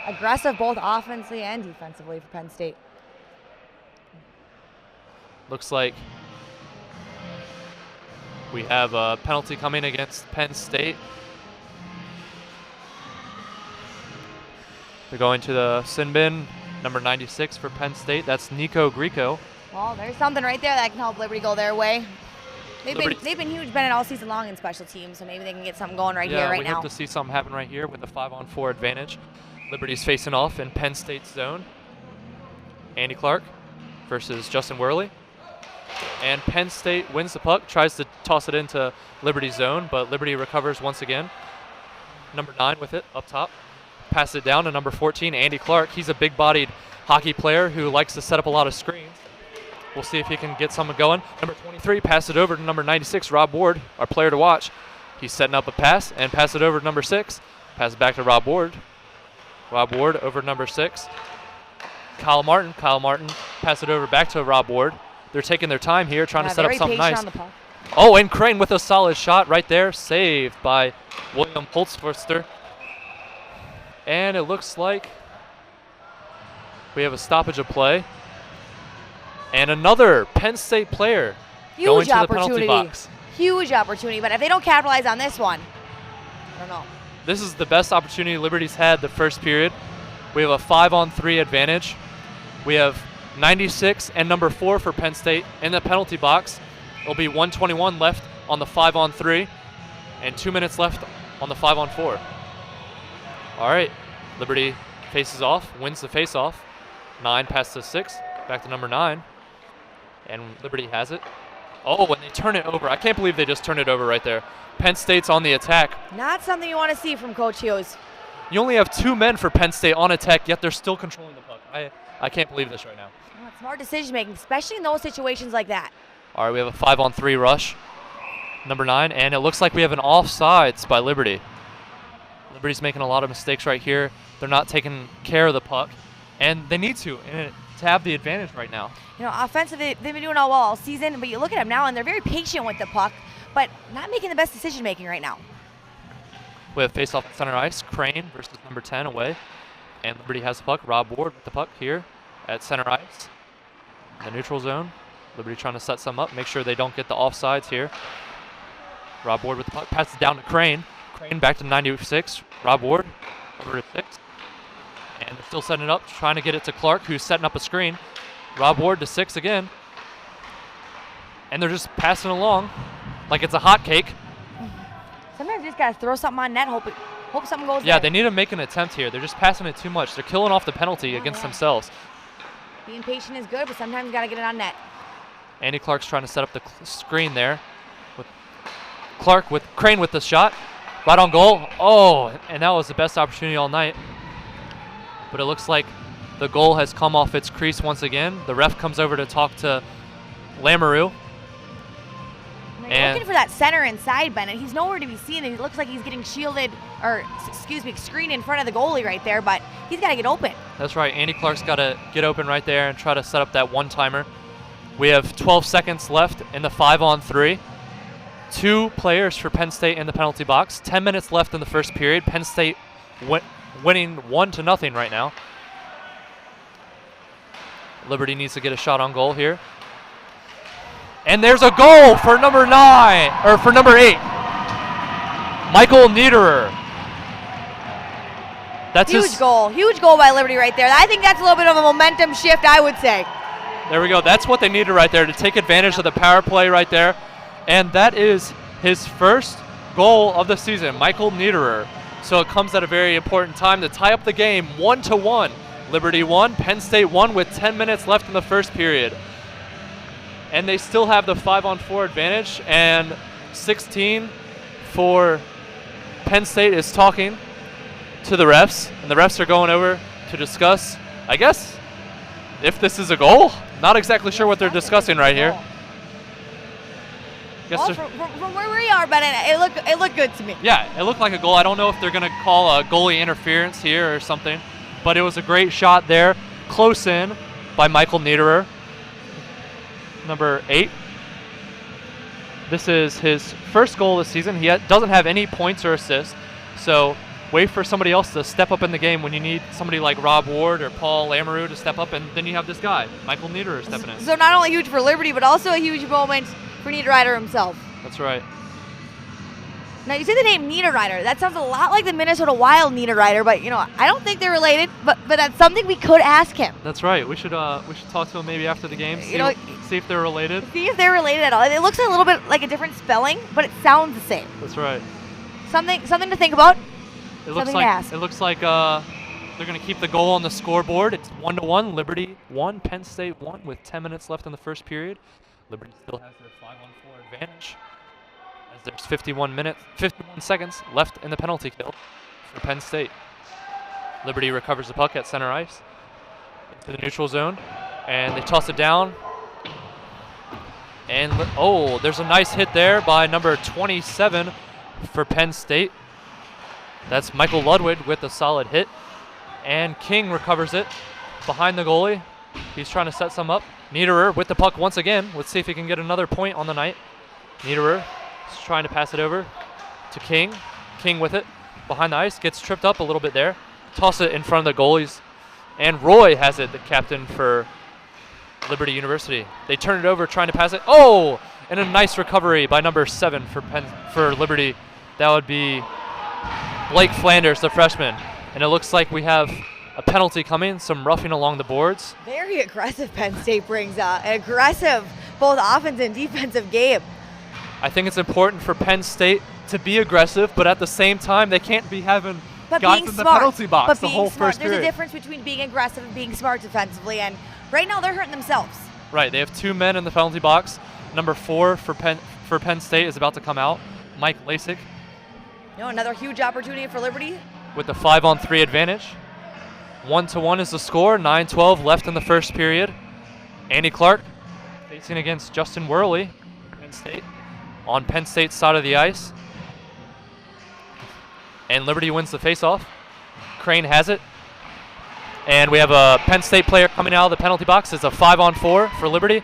Aggressive both offensively and defensively for Penn State. Looks like we have a penalty coming against Penn State. They're going to the sin bin. Number 96 for Penn State, that's Nico Grieco. Well, there's something right there that can help Liberty go their way. They've Liberty- been huge Bennett all season long in special teams, so maybe they can get something going right here, Yeah, right we now. hope to see something happen right here with a 5-on-4 advantage. Liberty's facing off in Penn State's zone. Andy Clark versus Justin Worley. And Penn State wins the puck, tries to toss it into Liberty's zone, but Liberty recovers once again. Number 9 with it up top. Pass it down to number 14, Andy Clark. He's a big-bodied hockey player who likes to set up a lot of screens. We'll see if he can get something going. Number 23, pass it over to number 96, Rob Ward, our player to watch. He's setting up a pass and pass it over to number 6. Pass it back to Rob Ward. Rob Ward over to number 6. Kyle Martin, pass it over back to Rob Ward. They're taking their time here, trying to set up something nice. On the puck. Oh, and Crane with a solid shot right there, saved by William Holtzforster. And it looks like we have a stoppage of play. And another Penn State player going Huge to the penalty opportunity. box. Huge opportunity, but if they don't capitalize on this one, I don't know. This is the best opportunity Liberty's had the first period. We have a 5-on-3 advantage. We have 96 and number 4 for Penn State in the penalty box. It'll be 1:21 left on the 5-on-3 and 2 minutes left on the 5-on-4. All right, Liberty faces off, wins the face-off. 9 pass to 6, back to number 9. And Liberty has it. Oh, when they turn it over. I can't believe they just turned it over right there. Penn State's on the attack. Not something you want to see from Coach Hughes. You only have 2 men for Penn State on attack, yet they're still controlling the puck. I can't believe this right now. Well, it's smart decision making, especially in those situations like that. All right, we have a 5-on-3 rush. Number 9, and it looks like we have an offsides by Liberty. Liberty's making a lot of mistakes right here. They're not taking care of the puck, and they need to have the advantage right now. You know, offensively, they've been doing all season, but you look at them now, and they're very patient with the puck, but not making the best decision making right now. We have face-off at center ice, Crane versus number 10 away. And Liberty has the puck. Rob Ward with the puck here at center ice. In the neutral zone. Liberty trying to set some up, make sure they don't get the offsides here. Rob Ward with the puck, passes down to Crane. Crane back to 96. Rob Ward over to 6. And they're still setting it up, trying to get it to Clark, who's setting up a screen. Rob Ward to 6 again. And they're just passing along like it's a hot cake. Sometimes you just got to throw something on net, hope something goes Yeah, there. they need to make an attempt here. They're just passing it too much. They're killing off the penalty against themselves. Being patient is good, but sometimes you got to get it on net. Andy Clark's trying to set up the screen there. With Clark with Crane with the shot. Right on goal. Oh, and that was the best opportunity all night. But it looks like the goal has come off its crease once again. The ref comes over to talk to Lamoureux. You're looking for that center inside, Bennett. He's nowhere to be seen, and he looks like he's getting shielded, or screened in front of the goalie right there, but he's got to get open. That's right. Andy Clark's got to get open right there and try to set up that one-timer. We have 12 seconds left in the 5-on-3. 2 players for Penn State in the penalty box. 10 minutes left in the first period. Penn State winning 1-0 right now. Liberty needs to get a shot on goal here. And there's a goal for number 9, or for number 8. Michael Niederer. That's Huge goal by Liberty right there. I think that's a little bit of a momentum shift, I would say. There we go. That's what they needed right there, to take advantage of the power play right there. And that is his first goal of the season, Michael Niederer. So it comes at a very important time to tie up the game 1-1. Liberty won, Penn State won with 10 minutes left in the first period. And they still have the 5-on-4 advantage, and 16 for Penn State is talking to the refs, and the refs are going over to discuss, I guess, if this is a goal. Not exactly sure what they're discussing right here. Well, from where we are, Bennett, it looked good to me. Yeah, it looked like a goal. I don't know if they're going to call a goalie interference here or something, but it was a great shot there, close in by Michael Niederer. Number 8. This is his first goal this season. He doesn't have any points or assists, so wait for somebody else to step up in the game when you need somebody like Rob Ward or Paul Lamoureux to step up, and then you have this guy, Michael Niederer, stepping in. So not only huge for Liberty, but also a huge moment for Niederreiter himself. That's right. Now, you say the name Niederreiter. That sounds a lot like the Minnesota Wild Niederreiter, but, I don't think they're related, but that's something we could ask him. That's right. We should talk to him maybe after the game, see if they're related. See if they're related at all. It looks a little bit like a different spelling, but it sounds the same. That's right. Something to think about. It looks like they're going to keep the goal on the scoreboard. It's 1-1. Liberty 1, Penn State 1 with 10 minutes left in the first period. Liberty still has their 5-on-4 advantage, as there's 51 seconds left in the penalty kill for Penn State. Liberty recovers the puck at center ice into the neutral zone, and they toss it down. And there's a nice hit there by number 27 for Penn State. That's Michael Ludwig with a solid hit. And King recovers it behind the goalie. He's trying to set some up. Niederer with the puck once again. Let's see if he can get another point on the night. Niederer is trying to pass it over to King. King with it behind the ice. Gets tripped up a little bit there. Toss it in front of the goalies. And Roy has it, the captain for Liberty University. They turn it over, trying to pass it. Oh! And a nice recovery by number 7 for Liberty. That would be Blake Flanders, the freshman. And it looks like we have a penalty coming, some roughing along the boards. Very aggressive Penn State brings an aggressive both offense and defensive game. I think it's important for Penn State to be aggressive, but at the same time, they can't be having guys in the penalty box the whole first period. There's a difference between being aggressive and being smart defensively, and right now they're hurting themselves. Right, they have 2 men in the penalty box. Number 4 for Penn State is about to come out, Mike Lasik. Another huge opportunity for Liberty. With the 5-on-3 advantage. 1-1 is the score, 9:12 left in the first period. Andy Clark facing against Justin Worley, Penn State, on Penn State's side of the ice. And Liberty wins the faceoff. Crane has it. And we have a Penn State player coming out of the penalty box. It's a 5-on-4 for Liberty.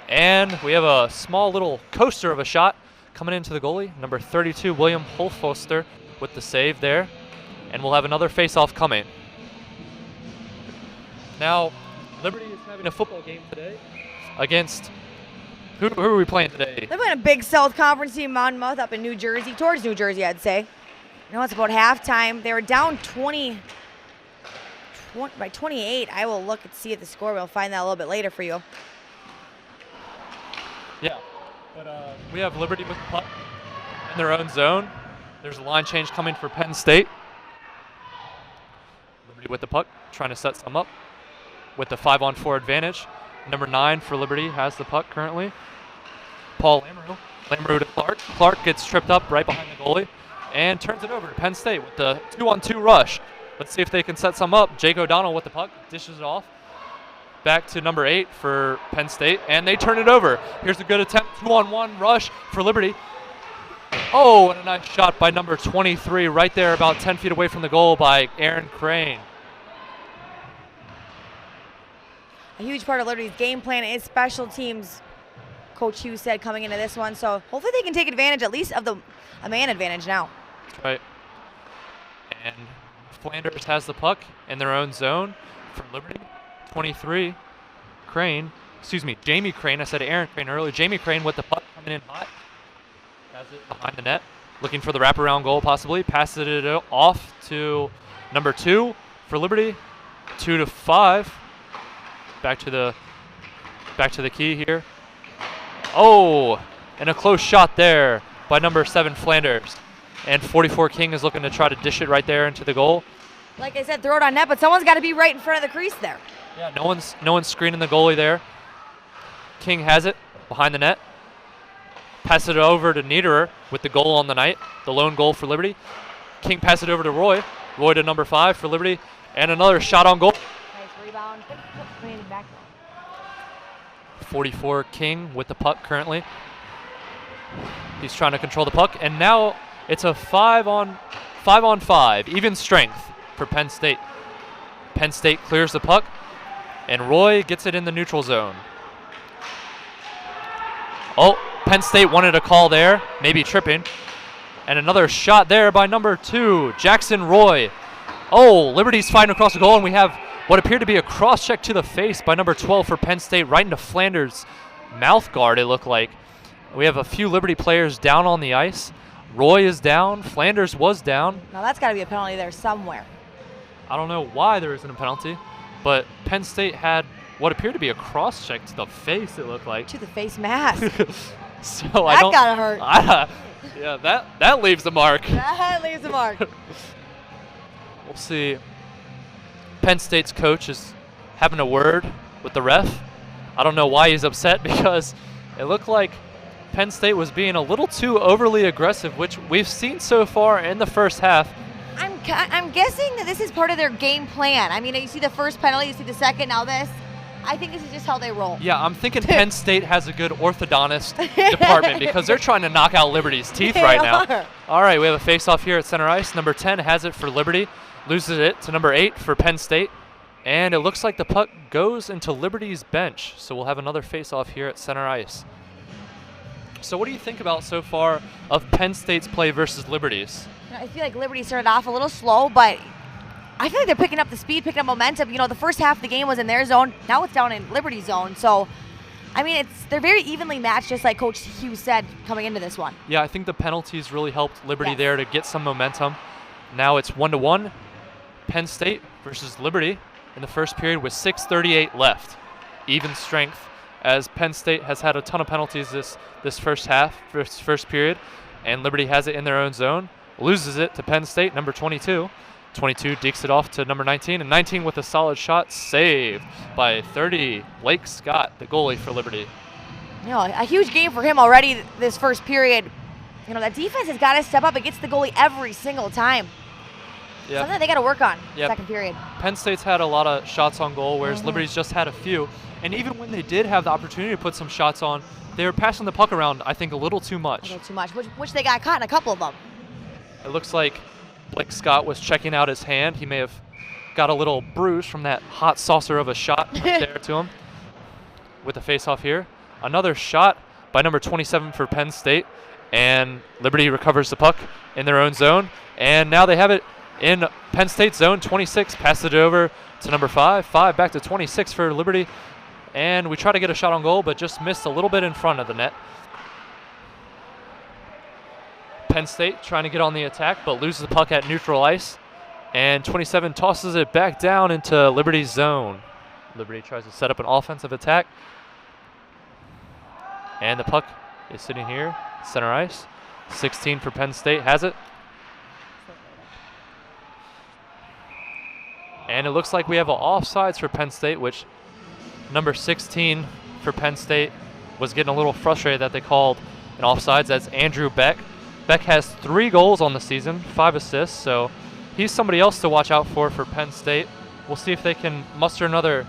And we have a small little coaster of a shot coming into the goalie. Number 32, William Holfoster, with the save there. And we'll have another face-off coming. Now, Liberty is having a football game today against, who are we playing today? They're playing a Big South Conference team, Monmouth, up in New Jersey, towards New Jersey, I'd say. It's about halftime. They were down 20 by 28. I will look and see at the score. We'll find that a little bit later for you. Yeah, but we have Liberty with the puck in their own zone. There's a line change coming for Penn State. Liberty with the puck, trying to set some up with the 5-on-4 advantage. Number 9 for Liberty has the puck currently. Paul Lamoureux to Clark. Clark gets tripped up right behind the goalie and turns it over to Penn State with the 2-on-2 rush. Let's see if they can set some up. Jake O'Donnell with the puck, dishes it off. Back to number 8 for Penn State, and they turn it over. Here's a good attempt, 2-on-1 rush for Liberty. Oh, and a nice shot by number 23 right there, about 10 feet away from the goal by Aaron Crane. A huge part of Liberty's game plan is special teams, Coach Hughes said coming into this one. So hopefully they can take advantage at least of a man advantage now. That's right. And Flanders has the puck in their own zone for Liberty. 23, Jamie Crane. I said Aaron Crane earlier. Jamie Crane with the puck coming in hot. Has it behind the net, looking for the wraparound goal possibly. Passes it off to number 2 for Liberty. 2-5. Back to the key here. Oh, and a close shot there by number 7 Flanders. And 44 King is looking to try to dish it right there into the goal. Like I said, throw it on net, but someone's got to be right in front of the crease there. Yeah, no one's screening the goalie there. King has it behind the net. Passes it over to Niederer with the goal on the night, the lone goal for Liberty. King passes it over to Roy. Roy to number 5 for Liberty, and another shot on goal. Nice rebound. 44 King with the puck currently. He's trying to control the puck, and now it's a 5-on-5, even strength for Penn State. Penn State clears the puck, and Roy gets it in the neutral zone. Oh, Penn State wanted a call there, maybe tripping. And another shot there by number 2, Jackson Roy. Oh, Liberty's fighting across the goal, and we have what appeared to be a cross-check to the face by number 12 for Penn State, right into Flanders' mouth guard, it looked like. We have a few Liberty players down on the ice. Roy is down. Flanders was down. Now that's got to be a penalty there somewhere. I don't know why there isn't a penalty, but Penn State had what appeared to be a cross check to the face, it looked like. To the face mask. So that I don't. gotta hurt. Yeah, that leaves a mark. That leaves a mark. We'll see. Penn State's coach is having a word with the ref. I don't know why he's upset, because it looked like Penn State was being a little too overly aggressive, which we've seen so far in the first half. I'm guessing that this is part of their game plan. I mean, you see the first penalty, you see the second, now this. I think this is just how they roll. Yeah, I'm thinking Penn State has a good orthodontist department, because they're trying to knock out Liberty's teeth right now. All right, we have a face-off here at center ice. Number 10 has it for Liberty, loses it to number 8 for Penn State, and it looks like the puck goes into Liberty's bench. So we'll have another face-off here at center ice. So what do you think about so far of Penn State's play versus Liberty's? I feel like Liberty started off a little slow, but I feel like they're picking up the speed, picking up momentum. You know, the first half of the game was in their zone. Now it's down in Liberty's zone. So, I mean, they're very evenly matched, just like Coach Hughes said coming into this one. Yeah, I think the penalties really helped Liberty there to get some momentum. Now it's 1-1, Penn State versus Liberty in the first period with 6:38 left. Even strength, as Penn State has had a ton of penalties this first half, first period, and Liberty has it in their own zone. Loses it to Penn State, number 22. 22 dekes it off to number 19, and 19 with a solid shot, saved by 30. Blake Scott, the goalie for Liberty. You know, a huge game for him already this first period. You know, that defense has got to step up. It gets the goalie every single time. Yep. Something they got to work on Yep. second period. Penn State's had a lot of shots on goal, whereas Liberty's just had a few. And even when they did have the opportunity to put some shots on, they were passing the puck around, I think, a little too much. A little too much, which they got caught in a couple of them. It looks like Blake Scott was checking out his hand. He may have got a little bruise from that hot saucer of a shot right there to him. With the face-off here. Another shot by number 27 for Penn State. And Liberty recovers the puck in their own zone. And now they have it in Penn State zone. 26 passes it over to number 5. 5 back to 26 for Liberty. And we try to get a shot on goal, but just missed a little bit in front of the net. Penn State trying to get on the attack, but loses the puck at neutral ice. And 27 tosses it back down into Liberty's zone. Liberty tries to set up an offensive attack. And the puck is sitting here, center ice. 16 for Penn State has it. And it looks like we have an offsides for Penn State, which number 16 for Penn State was getting a little frustrated that they called an offsides. That's Andrew Beck. Beck has 3 goals on the season, 5 assists, so he's somebody else to watch out for Penn State. We'll see if they can muster another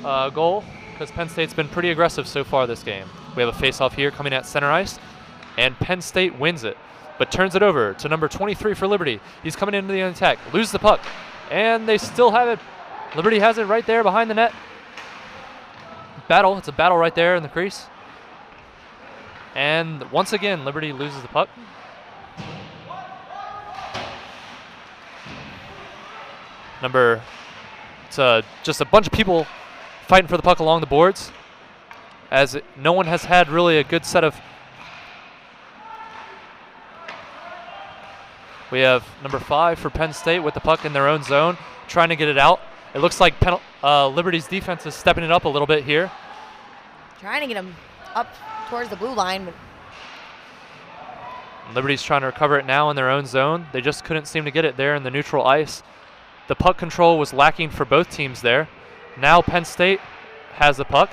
goal, because Penn State's been pretty aggressive so far this game. We have a face-off here coming at center ice, and Penn State wins it, but turns it over to number 23 for Liberty. He's coming into the attack, loses the puck, and they still have it. Liberty has it right there behind the net. Battle, it's a battle right there in the crease. And once again, Liberty loses the puck. It's just a bunch of people fighting for the puck along the boards, as no one has had really a good set of. We have number 5 for Penn State with the puck in their own zone, trying to get it out. It looks like Liberty's defense is stepping it up a little bit here. Trying to get him up towards the blue line. But Liberty's trying to recover it now in their own zone. They just couldn't seem to get it there in the neutral ice. The puck control was lacking for both teams there. Now Penn State has the puck,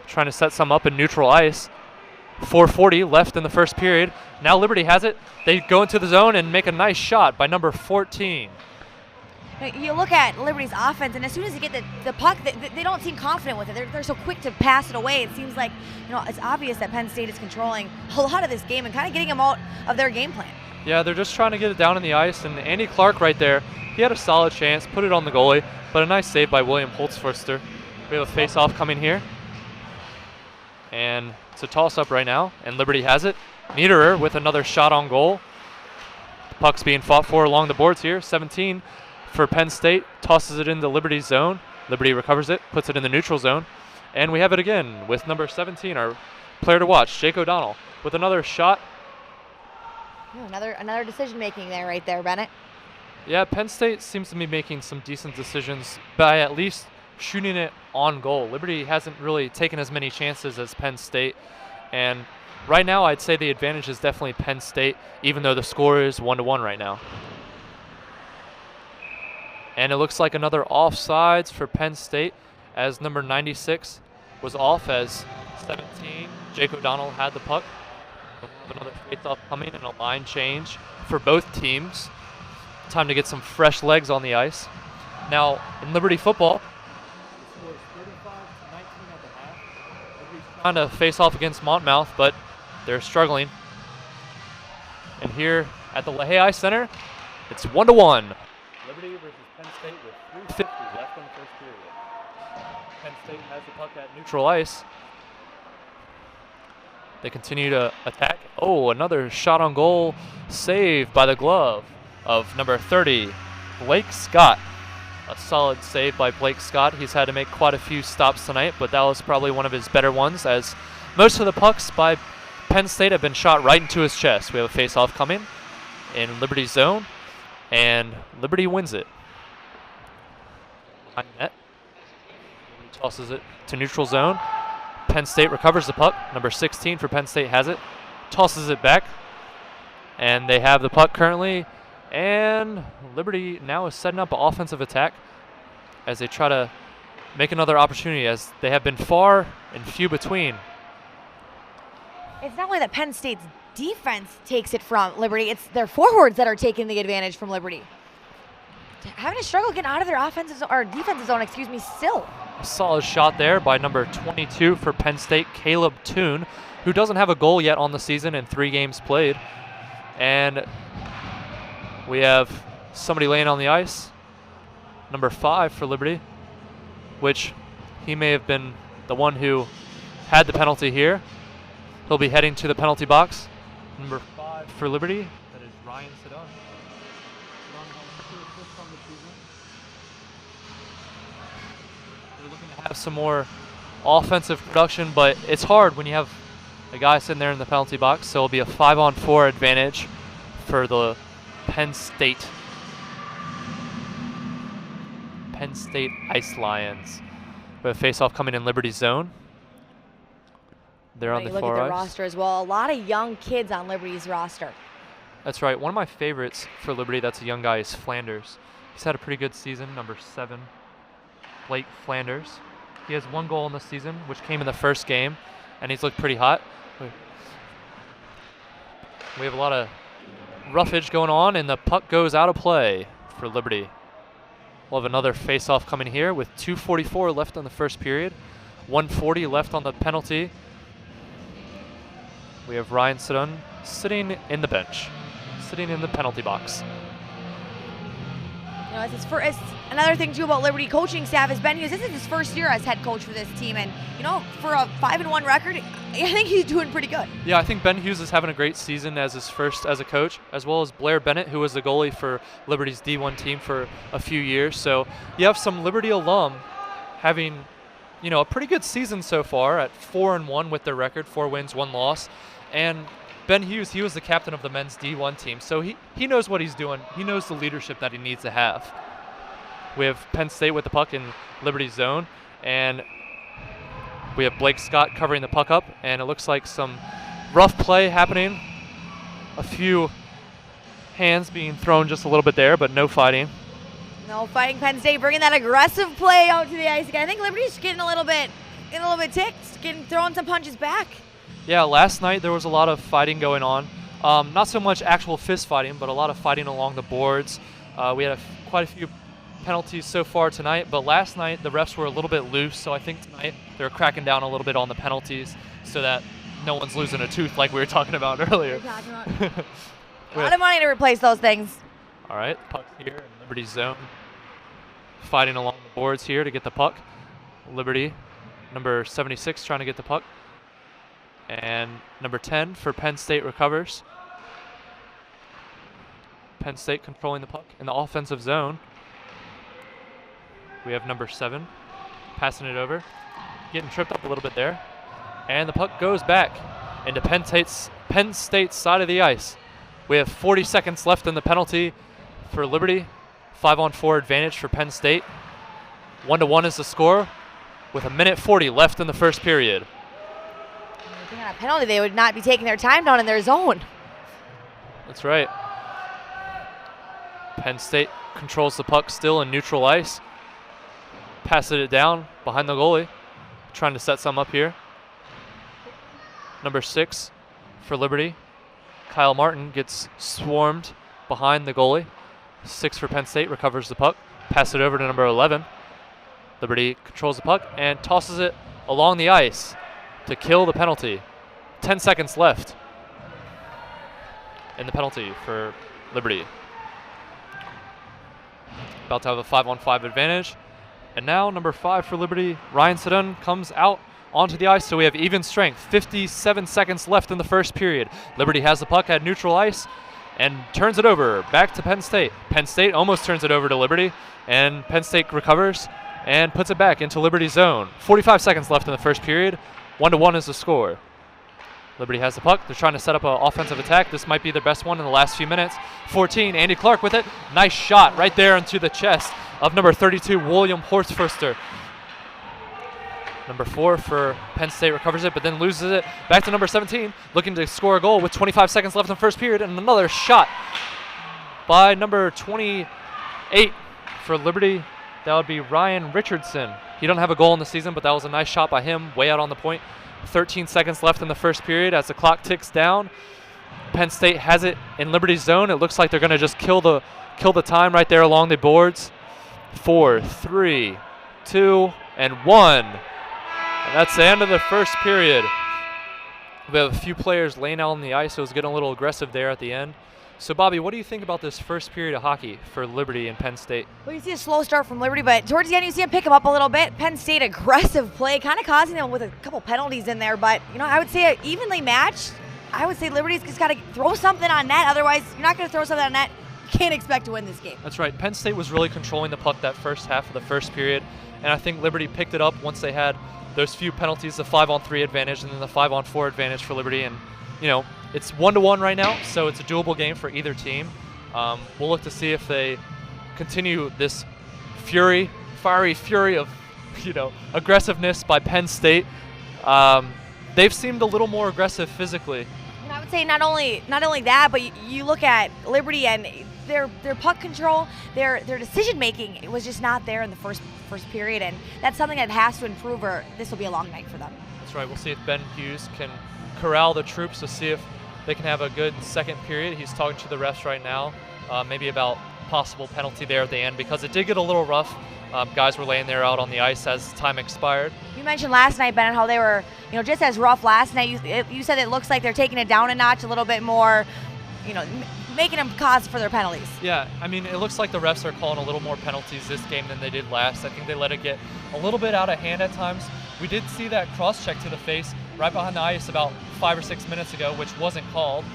trying to set some up in neutral ice. 4:40 left in the first period. Now Liberty has it. They go into the zone and make a nice shot by number 14. you look at Liberty's offense, and as soon as they get the puck, they don't seem confident with it. They're so quick to pass it away. It seems like, it's obvious that Penn State is controlling a lot of this game and kind of getting them out of their game plan. Yeah, they're just trying to get it down in the ice, and Andy Clark right there, he had a solid chance, put it on the goalie, but a nice save by William Holtzforster. We have a face-off coming here, and it's a toss-up right now, and Liberty has it. Niederer with another shot on goal. The puck's being fought for along the boards here. 17 for Penn State, tosses it into Liberty's zone. Liberty recovers it, puts it in the neutral zone, and we have it again with number 17, our player to watch, Jake O'Donnell, with another shot. Another decision making there, right there, Bennett. Yeah, Penn State seems to be making some decent decisions by at least shooting it on goal. Liberty hasn't really taken as many chances as Penn State, and right now I'd say the advantage is definitely Penn State, even though the score is 1-1 right now. And it looks like another offsides for Penn State, as number 96 was off, as 17, Jake O'Donnell had the puck. We'll have another face-off coming and a line change for both teams. Time to get some fresh legs on the ice. Now, in Liberty football, the score is 35-19 at the half. Liberty's trying to face off against Monmouth, but they're struggling. And here at the LaHaye Ice Center, it's 1-1. Liberty versus Penn State with 3:50 left in the first period. Penn State has the puck at neutral ice. They continue to attack. Oh, another shot on goal saved by the glove of number 30, Blake Scott. A solid save by Blake Scott. He's had to make quite a few stops tonight, but that was probably one of his better ones, as most of the pucks by Penn State have been shot right into his chest. We have a face-off coming in Liberty's zone, and Liberty wins it. Behind net. Liberty tosses it to neutral zone. Penn State recovers the puck. Number 16 for Penn State has it. Tosses it back. And they have the puck currently. And Liberty now is setting up an offensive attack as they try to make another opportunity, as they have been far and few between. It's not only that Penn State's defense takes it from Liberty, it's their forwards that are taking the advantage from Liberty. Having a struggle getting out of their defensive zone, still. A solid shot there by number 22 for Penn State, Caleb Toon, who doesn't have a goal yet on the season in 3 games played. And we have somebody laying on the ice, number 5 for Liberty, which he may have been the one who had the penalty here. He'll be heading to the penalty box. Number 5 for Liberty, that is Ryan Sedon. They're looking to have some more offensive production, but it's hard when you have a guy sitting there in the penalty box, so it'll be a 5-on-4 advantage for the Penn State Ice Lions. We have a face-off coming in Liberty's zone. They're on the far ice. Look at the roster as well. A lot of young kids on Liberty's roster. That's right. One of my favorites for Liberty that's a young guy is Flanders. He's had a pretty good season, number 7, Blake Flanders. He has 1 goal in the season, which came in the first game, and he's looked pretty hot. We have a lot of roughage going on, and the puck goes out of play for Liberty. We'll have another face-off coming here with 2:44 left on the first period, 1:40 left on the penalty. We have Ryan Sedun sitting in the bench, sitting in the penalty box. You know, it's another thing too about Liberty coaching staff is Ben Hughes. This is his first year as head coach for this team, and you know, for a 5-1 record, I think he's doing pretty good. Yeah, I think Ben Hughes is having a great season as his first as a coach, as well as Blair Bennett, who was the goalie for Liberty's D1 team for a few years. So you have some Liberty alum having, you know, a pretty good season so far at 4-1 with their record, 4 wins, 1 loss. And Ben Hughes, he was the captain of the men's D1 team, so he knows what he's doing. He knows the leadership that he needs to have. We have Penn State with the puck in Liberty's zone, and we have Blake Scott covering the puck up, and it looks like some rough play happening. A few hands being thrown just a little bit there, but no fighting. No fighting. Penn State bringing that aggressive play out to the ice again. I think Liberty's getting a little bit ticked, throwing some punches back. Yeah, last night there was a lot of fighting going on. Not so much actual fist fighting, but a lot of fighting along the boards. We had quite a few penalties so far tonight, but last night the refs were a little bit loose, so I think tonight they're cracking down a little bit on the penalties so that no one's losing a tooth like we were talking about earlier. A lot of money to replace those things. All right, puck here in Liberty's zone. Fighting along the boards here to get the puck. Liberty, number 76, trying to get the puck. And number 10 for Penn State recovers. Penn State controlling the puck in the offensive zone. We have number 7 passing it over, getting tripped up a little bit there. And the puck goes back into Penn State's side of the ice. We have 40 seconds left in the penalty for Liberty. 5-on-4 advantage for Penn State. 1-1 is the score with 1:40 left in the first period. I think on a penalty, they would not be taking their time down in their zone. That's right. Penn State controls the puck still in neutral ice. Passes it down behind the goalie. Trying to set some up here. Number 6 for Liberty. Kyle Martin gets swarmed behind the goalie. 6 for Penn State, recovers the puck. Pass it over to number 11. Liberty controls the puck and tosses it along the ice to kill the penalty. 10 seconds left in the penalty for Liberty. About to have a 5-on-5 advantage. And now number 5 for Liberty, Ryan Sedun, comes out onto the ice, so we have even strength. 57 seconds left in the first period. Liberty has the puck at neutral ice and turns it over back to Penn State. Penn State almost turns it over to Liberty, and Penn State recovers and puts it back into Liberty's zone. 45 seconds left in the first period. 1-1 is the score. Liberty has the puck. They're trying to set up an offensive attack. This might be their best one in the last few minutes. 14, Andy Clark with it. Nice shot right there into the chest of number 32, William Horstfurster. Number 4 for Penn State recovers it, but then loses it. Back to number 17, looking to score a goal with 25 seconds left in the first period, and another shot by number 28 for Liberty. That would be Ryan Richardson. He don't have a goal in the season, but that was a nice shot by him, way out on the point. 13 seconds left in the first period as the clock ticks down. Penn State has it in Liberty's zone. It looks like they're going to just kill the time right there along the boards. 4, 3, 2, and 1. And that's the end of the first period. We have a few players laying out on the ice, so it was getting a little aggressive there at the end. So, Bobby, what do you think about this first period of hockey for Liberty and Penn State? Well, you see a slow start from Liberty, but towards the end you see them pick them up a little bit. Penn State aggressive play, kind of causing them with a couple penalties in there, but I would say evenly matched. I would say Liberty's just got to throw something on net. Otherwise, you're not going to throw something on net. You can't expect to win this game. That's right. Penn State was really controlling the puck that first half of the first period, and I think Liberty picked it up once they had those few penalties, the 5-on-3 advantage and then the 5-on-4 advantage for Liberty. And, it's 1-1 right now, so it's a doable game for either team. We'll look to see if they continue this fiery fury of, aggressiveness by Penn State. They've seemed a little more aggressive physically. And I would say not only that, but you look at Liberty and their puck control, their decision making, it was just not there in the first period, and that's something that has to improve, or this will be a long night for them. That's right. We'll see if Ben Hughes can corral the troops to see if they can have a good second period. He's talking to the refs right now, maybe about possible penalty there at the end, because it did get a little rough. Guys were laying there out on the ice as time expired. You mentioned last night, Bennett, how they were, just as rough last night. You said it looks like they're taking it down a notch, a little bit more, making them cause for their penalties. Yeah, it looks like the refs are calling a little more penalties this game than they did last. I think they let it get a little bit out of hand at times. We did see that cross-check to the face right behind the ice about 5 or 6 minutes ago, which wasn't called.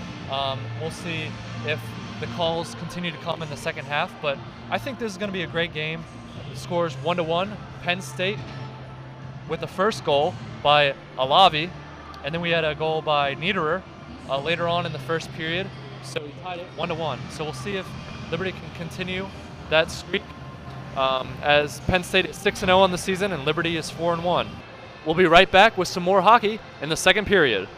We'll see if the calls continue to come in the second half, but I think this is going to be a great game. The score is 1-1. Penn State with the first goal by Alavi, and then we had a goal by Niederer later on in the first period. So we tied it 1-1. So we'll see if Liberty can continue that streak as Penn State is 6-0 on the season and Liberty is 4-1. We'll be right back with some more hockey in the second period.